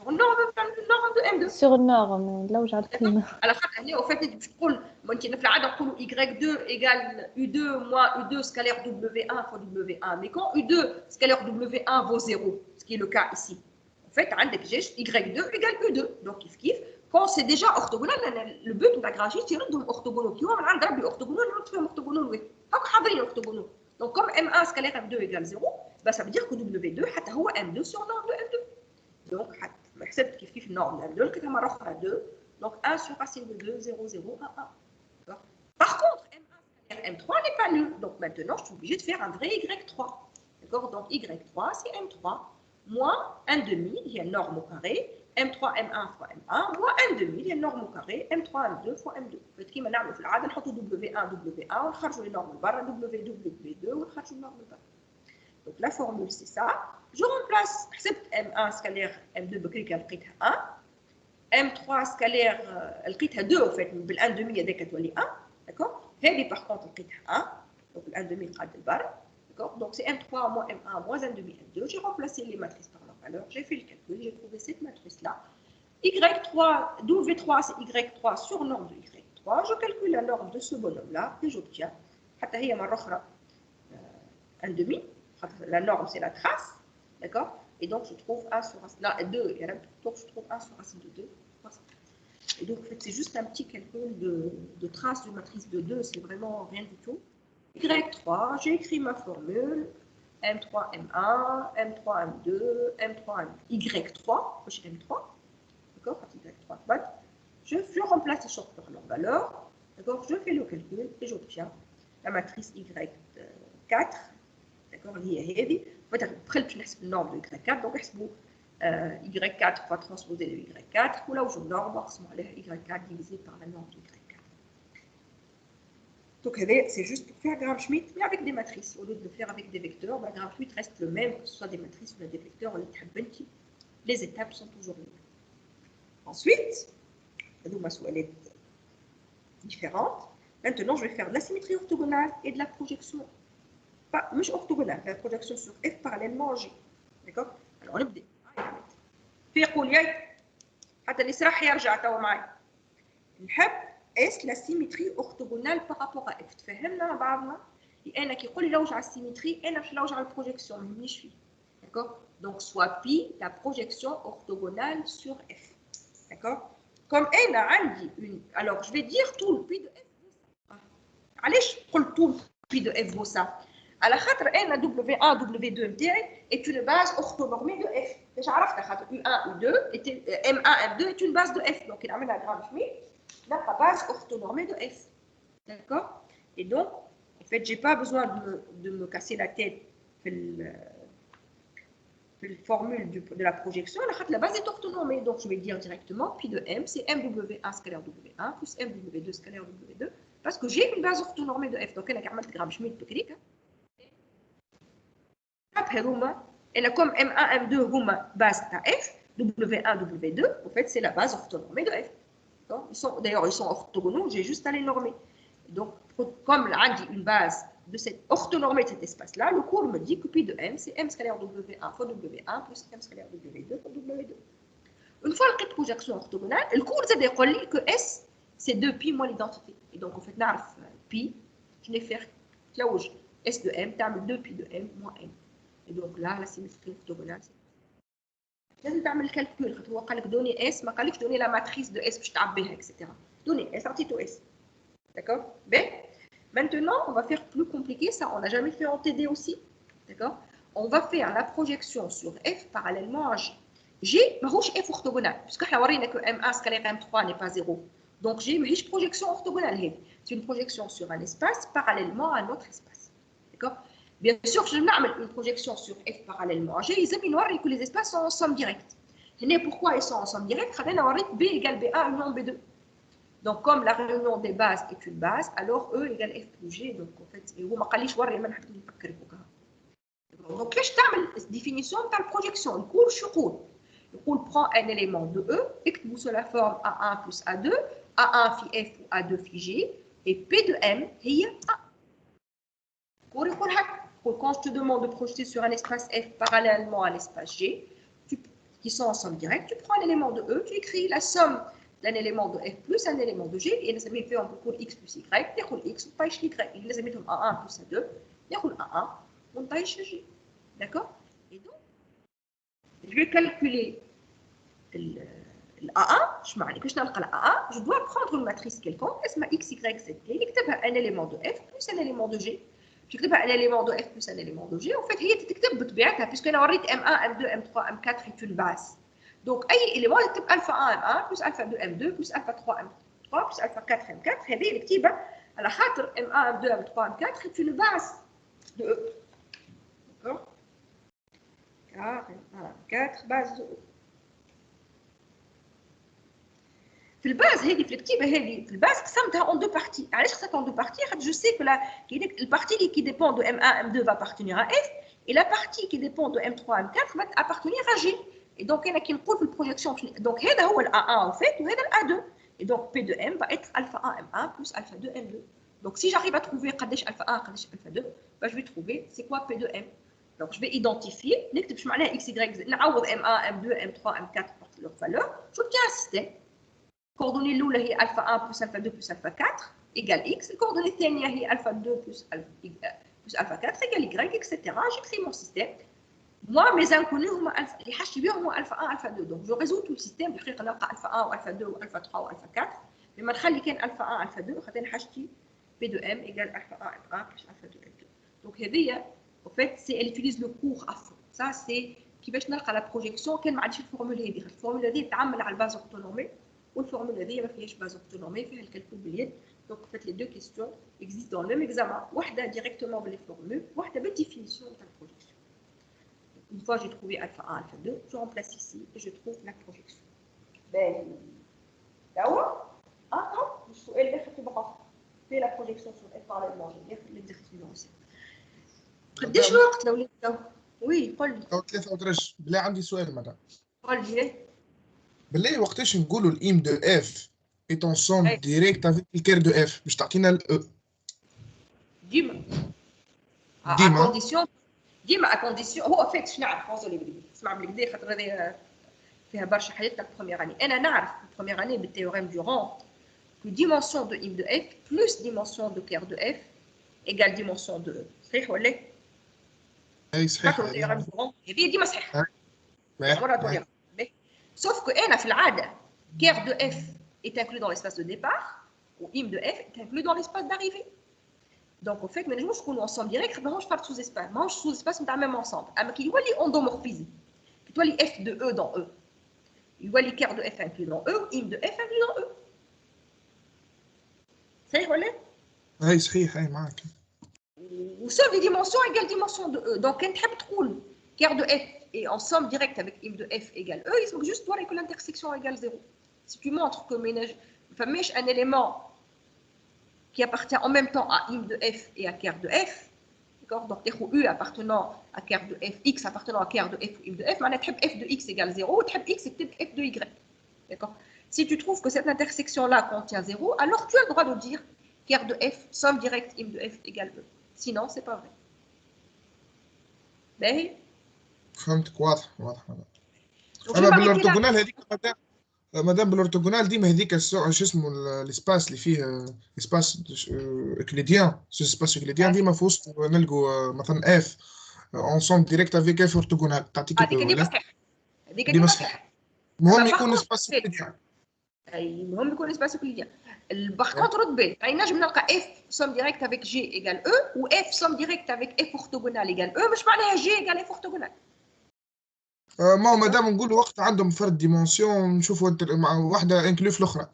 norme de M2 sur norme là où j'ai le climat. على خاطر هنا وفات باش تقول ممكن في العاده نقولوا Y2 égale U2 moins U2 scalaire W1 fois W1 mais quand U2 scalaire W1 vaut 0 ce qui est le cas ici en fait, عندك juste y2 égale u2. Donc, quand c'est déjà orthogonal, le but de la graphie, c'est de orthogonaux. Qui va me rendre orthogonal, on fait orthogonal. Oui. Donc, حاضرين orthogonal. Donc, comme M1 scalaire M2 égale 0, bah, ça veut dire que W2 حتى هو M2 sur norme de M2. Donc, je حسبت كيف norme de M2 لقيتها مرة أخرى 2. Donc, 1 sur racine de 2, 0, 0, 1, 1. Par contre, M1 scalaire M3 n'est pas nul. Donc, maintenant, je suis obligée de faire un vrai Y3. D'accord? Donc, Y3, c'est M3 moins 1 demi, il y a norme au carré, M3, M1 fois M1, moins 1 demi, il y a norme au carré, M3, M2 fois M2. كيما نعملوا في العاده نحطوا W1 W1 ونخرجوا les normes لبرا W2 W2 ونخرجوا النورم لبرا. Donc la formule c'est ça. Je remplace حسبت M1 scalaire M2 بكري كان لقيتها 1. M3 scalaire لقيتها 2 en fait بال1 demi هذاك تولي 1. D'accord? هذه par contre لقيتها 1. Donc ال1 demi قاد البر. Donc c'est M3 moins M1 moins 1 demi M2. J'ai remplacé les matrices par leur valeur. J'ai fait le calcul. J'ai trouvé cette matrice-là. Y3, W3 c'est Y3 sur norme de Y3. Je calcule la norme de ce bonhomme-là et j'obtiens. حتى هي مرة أخرى 1 demi. La norme c'est la trace. D'accord? Et donc je trouve 1 sur racine. Là, 2. Donc je trouve 1 sur racine de 2. Et donc en fait, c'est juste un petit calcul de trace de matrice de 2. C'est vraiment rien du tout. Y3, j'ai écrit ma formule, M3, M1, M3, M2, M3, Y3, j'ai M3, d'accord, Y3, je remplace les choses par leur valeur, d'accord, je fais le calcul et j'obtiens la matrice Y4, d'accord, هي هذه، دخلت نحسب النورم de Y4, donc نحسبوا Y4 fois transposé de Y4, ولا وجد نورم نقسموا عليها Y4 divisé par la norme de Y4. Donc, c'est juste pour faire Gram-Schmidt, mais avec des matrices. Au lieu de le faire avec des vecteurs, bah, Gram-Schmidt reste le même, que ce soit des matrices ou des vecteurs. Les étapes sont toujours les mêmes. Ensuite, ma soilette différente. Maintenant, je vais faire de la symétrie orthogonale et de la projection. Pas orthogonale, la projection sur F parallèlement en G. D'accord? Alors, on va في يقول ياي حتى اللي راح يرجع توا معي. نحب est la symétrie orthogonale par rapport à F. تفهمنا مع بعضنا؟ أنا كي يقول لي لوج على السيمتري أنا باش نلوج على البروجيكسيون ما يهمنيش فيه. D'accord? Donc soit pi la projection orthogonale sur F. D'accord? Comme أنا عندي une alors je vais dire tout le pi de F vaut ça. علاش قلت tout le pi de F vaut ça؟ على خاطر أنا W1 W2 نتاعي est une base orthonormée de F. باش عرفتها خاطر U1 U2 M1 M2 est une base de F. Donc il عملها Gram-Schmidt. La base orthonormée de F. D'accord? Et donc, en fait, je n'ai pas besoin de me casser la tête pour la formule de la projection. La base est orthonormée. Donc, je vais dire directement pi de M, c'est MW1 scalaire W1 plus MW2 scalaire W2 parce que j'ai une base orthonormée de F. Donc, elle a عملت Gram-Schmidt بكريك. Après, elle comme M1, M2, base de F, W1, W2, en fait, c'est la base orthonormée de F. D'ailleurs, ils sont orthogonaux, j'ai juste à les normer. Donc, comme j'ai une base de cette orthonormée de cet espace-là, le cours me dit que pi de M, c'est M scalaire W1 fois W1 plus M scalaire W2 fois W2. Une fois que la projection orthogonale, le cours dit que S, c'est 2pi moins l'identité. Et donc, en fait, pi, je vais faire S de M, tu as 2pi de M moins M. Et donc là, la symétrie orthogonale, c'est لازم تعمل الكالكول خاطر هو قال لك دوني اس ما قالكش دوني لا ماتريس دو اس باش تعب بها اكسيتيرا دوني اس عطيتو اس d'accord bien maintenant on va faire plus compliqué ça on n'a jamais fait en TD aussi d'accord on va faire la projection sur F parallèlement à G G ماهوش F orthogonal puisque احنا ورينا que M1 scalaire M3 n'est pas 0 donc G ماهيش projection orthogonale هذه c'est une projection sur un espace parallèlement à un autre espace d'accord. Bien sûr, je vais une projection sur F parallèlement à G. Ils aiment nous que les espaces sont en somme directe. Et pourquoi ils sont en somme directe? B égale B1 union B2. Donc, comme la réunion des bases est une base, alors E égale F plus G. Donc, en fait, donc, qu'est-ce que tu as définition de la projection? Le cours, je cours. Le cours prend un élément de E, écrit sous la forme A1 plus A2, A1 phi F ou A2 phi G, et P de M, il y a A. Quand je te demande de projeter sur un espace F parallèlement à l'espace G, qui sont en somme directe, tu prends un élément de E, tu écris la somme d'un élément de F plus un élément de G, et ça fait on peut X plus Y, tu X, on Y, il les met A1 plus A2, il A1, on taille G. D'accord? Et donc, je vais calculer A1, je معني كيفاش نلقى A1 je dois prendre une matrice quelconque اسمها x y z اللي نكتبها un élément de f plus un élément de g باش نكتبها un élément de f plus un élément de g en fait هي تتكتب بطبيعتها باسكو انا وريت m1 m2 m3 m4 في une base donc اي élément يكتب alpha 1 m1 plus alpha 2 m2 plus alpha 3 m3 plus alpha 4 m4 هذه الكتيبه على خاطر m1 m2 m3 m4 c'est une base de e d'accord car voilà 4 base de e في الباز هذه في الكتيبه هذه في الباز قسمتها en deux parties. علاش قسمتها en deux parties خاطر je sais que la partie qui dépend de M1 M2 va appartenir à F et la partie qui dépend de M3 M4 va appartenir à G. Et donc انا كي نقول في البروجيكسيون donc هذا هو ال A1 en fait وهذا ال A2 et donc P de M va être alpha 1 M1 plus alpha 2 M2. Donc si j'arrive à trouver قداش alpha 1 قداش alpha 2 bah je vais trouver c'est quoi P de M. Donc je vais identifier نكتب اش معناها x y z نعوض M1 M2 M3 M4 par leur valeur j'obtiens un système. الكوردوني الاولى هي الفا 1 بلس الفا 2 بلس الفا 4 ايكال اكس الكوردوني الثانيه هي الفا 2 بلس الفا 4 ايكال واي اكسيتيرا جيكري مون سيستيم موا مي انكوني هما الفا اللي حاجتي بهم هو الفا 1 الفا 2 دونك جو ريزو تو السيستيم بالحقيقه نلقى الفا 1 والفا 2 والفا 3 والفا 4 لما نخلي كان الفا 1 الفا 2 خاطر حاجتي بي دو ام ايكال الفا 1 ام 1 بلس الفا 2 ام 2 دونك هذيا او فيت سي elle utilise le cours à fond ça c'est كيفاش نلقى لا بروجيكسيون كان ما عنديش الفورمول هذه الفورمول هذه تعمل على الباز اوتونومي والفورمule هذه ما فيهاش باز اوتونومي فيها الكالكول باليد دونك فات لي دو كيستيون اكزيست دون لو ميم اكزامان واحده ديريكتومون بلي فورمول واحده بالديفينيسيون تاع البروجيكسيون une fois j'ai trouvé alpha 1 alpha 2 je remplace ici et je trouve la projection باهي دوا non السؤال اللي خدته بقى في la projection sur f parallèlement j'ai bien fait l'exercice numéro 7 قداش الوقت لو لقيت وي قول لي 3 ودرج بلا عندي سؤال مدام قول لي بالله وقتاش نقولوا الام دو اف est en somme directe avec le cœur de f باش تعطينا ال e ديما ديما à condition هو فات شنو نعرف فوزولي بلي اسمع بلي كدا خاطر هذه فيها برشا حاجات تاع البروميير اني انا نعرف في البروميير اني بالتيوريم دورون que dimension de im de f plus dimension de cœur de f égale dimension de e صحيح ولا اي صحيح التيوريم دورون هذه ديما صحيحه صحيح sauf que n في العاده cœur de f est inclus dans l'espace de départ ou im de f est inclus dans l'espace d'arrivée. Donc au fait ما نجموش نكونوا ensemble direct ماهوش بارت سوز اسباس ماهوش سوز اسباس نتاع ميم ensemble اما كي يولي اندومورفيزم كي تولي f de e dans e يولي cœur de f inclus dans e ou im de f inclus dans e صحيح ولا اي صحيح اي معك و seule les dimensions égale dimension de e donc كان تحب تقول cœur de f et en somme directe avec im de f égale e, il faut juste voir que l'intersection égale 0. Si tu montres que un élément qui appartient en même temps à im de f et à cœur de f, d'accord, donc u appartenant à cœur de f, x appartenant à cœur de f ou im de f, f de x égale 0, x égale f de y. D'accord. Si tu trouves que cette intersection-là contient 0, alors tu as le droit de dire cœur de f, somme directe im de f égale e. Sinon, c'est pas vrai. Ben, فهمتك واضح انا بالارتوغونال هذيك مادام بالارتوغونال ديما هذيك شو اسمه الاسباس اللي فيه اسباس اكليديان اسباس اكليديان ديما في وسط نلقوا مثلا اف اونسومبل ديريكت افيك اف ارتوغونال تعطيك هذيك ديما صحيح هذيك ديما صحيح المهم يكون اسباس اكليديان اي المهم يكون اسباس اكليديان باغ كونتر رد بالك يعني نجم نلقى اف سوم ديريكت افيك جي ايغال او و اف سوم ديريكت افيك اف اورتوغونال ايغال او مش معناها جي ايغال اف اورتوغونال ما هو مادام نقولوا وقت عندهم فرد ديمونسيون نشوفوا مع واحده انكلو في الاخرى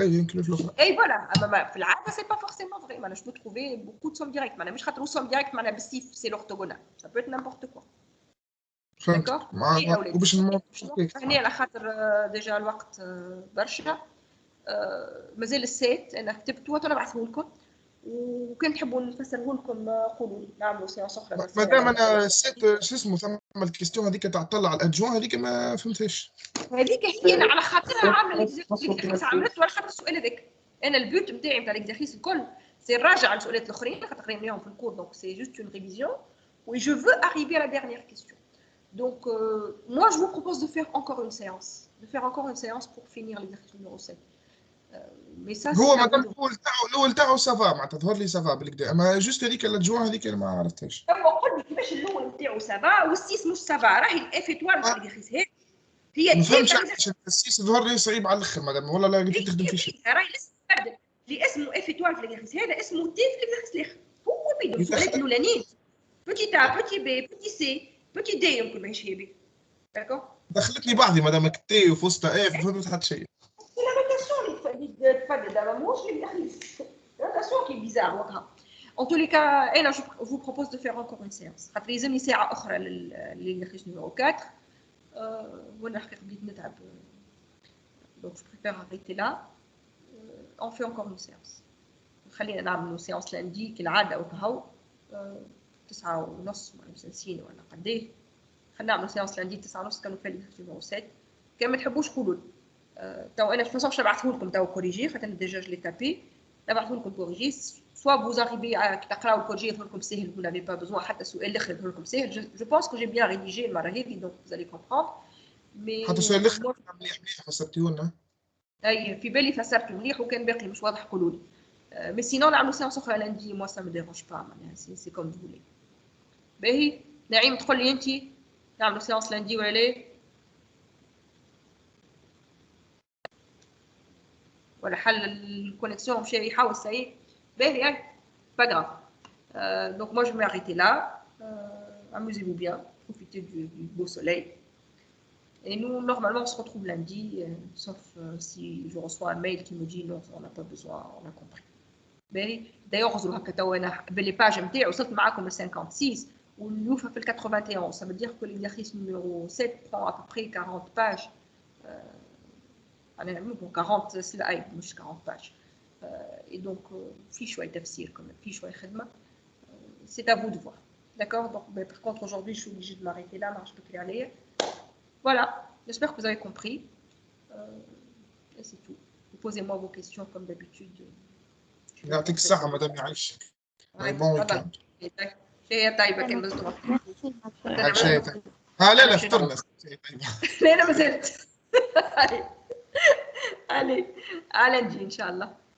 اي انكلو في الاخرى اي فوالا اما في العاده سي با فورسيمون فري معناها جو تروفي بوكو دو سوم ديريكت معناها مش خاطر سوم ديريكت معناها بالسيف سي لورتوغونال سا بو ايت نيمبورت كوا داكور وباش هني على خاطر ديجا الوقت برشا مازال السيت انا كتبته وانا نبعثه لكم وكان تحبوا نفسره لكم قولوا لي نعملوا سيانس اخرى مادام انا السيت شو اسمه ثم الكيستيون هذيك تاع طلع على الادجوان هذيك ما فهمتهاش هذيك هي انا على خاطرها عامله ليكزيرسيس عملته على خاطر السؤال هذاك انا البوت نتاعي نتاع ليكزيرسيس الكل سي راجع على السؤالات الاخرين خاطر قريناهم في الكور دونك سي جوست اون ريفيزيون و جو فو اريفي على لا ديرنيير كيستيون دونك moi je vous propose de faire encore une séance pour finir l'exercice numéro 7 mais ça هو مادام الاول تاعو سافا معناتها تظهر لي سافا بالكدا اما جوست هذيك الادجوان هذيك ما عرفتهاش هو قل لي كيفاش الاول نتاعو سافا والسيس مش سافا راهي الاف ايتوال تاع ليكزيرسيس هيك هي ما فهمتش تبدا علاش التأسيس ظهر لي صعيب على الاخر مدام، ولا لا قلت تخدم في شيء راهي لسه تبدا اللي اسمه اف ايتوال في الاكزرسيس هذا اسمه تي في الاكزرسيس الاخر هو بيدو السؤالات الاولانيين بوتي تا بوتي بي بوتي سي بوتي دي يمكن ما يمشي به داكور. دخلتني بعضي مدام كتي وفوسطة اف ما فهمت حتى شيء. سي لا روتاسيون اللي تفدد دابا موش اللي داخل روتاسيون كي بيزار وكها. En tous les cas, et là, je vous propose de faire encore une séance. خاطر يلزمني ساعة أخرى للإكزرسيس نيميرو 4. وأنا الحقيقة بديت نتعب. Donc je préfère arrêter là. On fait encore une séance. خلينا نعملوا séance lundi كالعادة وكهو 9:30 ولا 50 ولا قديه. خلينا نعملوا séance lundi 9:30 كانوا فيها الإكزرسيس نيميرو 7. كان ما تحبوش قولوا لي. تو أنا في باش نبعثه لكم تو كوريجي خاطر ديجا جو لي تابي. نبعثه لكم كوريجي. Soit vous arrivez à تقراو الكوريجي يظهر سهل vous n'avez pas besoin حتى السؤال الاخر يظهر لكم سهل. Je pense que j'ai bien rédigé المره هذه donc vous allez comprendre. Mais حتى السؤال الاخر مليح فسرتيه لنا. اي في بالي فسرته مليح وكان باقي مش واضح قولوا لي. Mais sinon نعملوا séance اخرى lundi moi ça me dérange pas معناها c'est comme vous voulez. باهي نعيم تقول لي انت نعملوا séance lundi ولا لا؟ ولا حل الكونيكسيون مشى يحاول سعيد. باهي pas grave. Donc moi je vais m'arrêter là. Amusez-vous bien, profitez du beau soleil. Et nous normalement on se retrouve lundi, sauf si je reçois un mail qui me dit non on n'a pas besoin, on a compris. D'ailleurs غزروا هكا تو انا باللي باج نتاعي وصلت معاكم ل 56 واليوفا في ال 81 ça veut dire que l'exercice numéro 7 prend à peu près 40 pages. أنا ممكن 40 سلايد مش 40 باج. Et donc في شوية تفسير كمان في شوية خدمة. C'est à vous de voir. D'accord. Donc par contre aujourd'hui je suis obligée de m'arrêter là ما عادش بكري عليا. Voilà. J'espère que vous avez compris. Et c'est tout. Vous posez-moi vos questions comme d'habitude. يعطيك الصحة مدام يعيشك. bon week-end. شيء طيبة كان بس شيء طيب. لا فطرنا. لا أنا ما زلت. علي نجي إن شاء الله.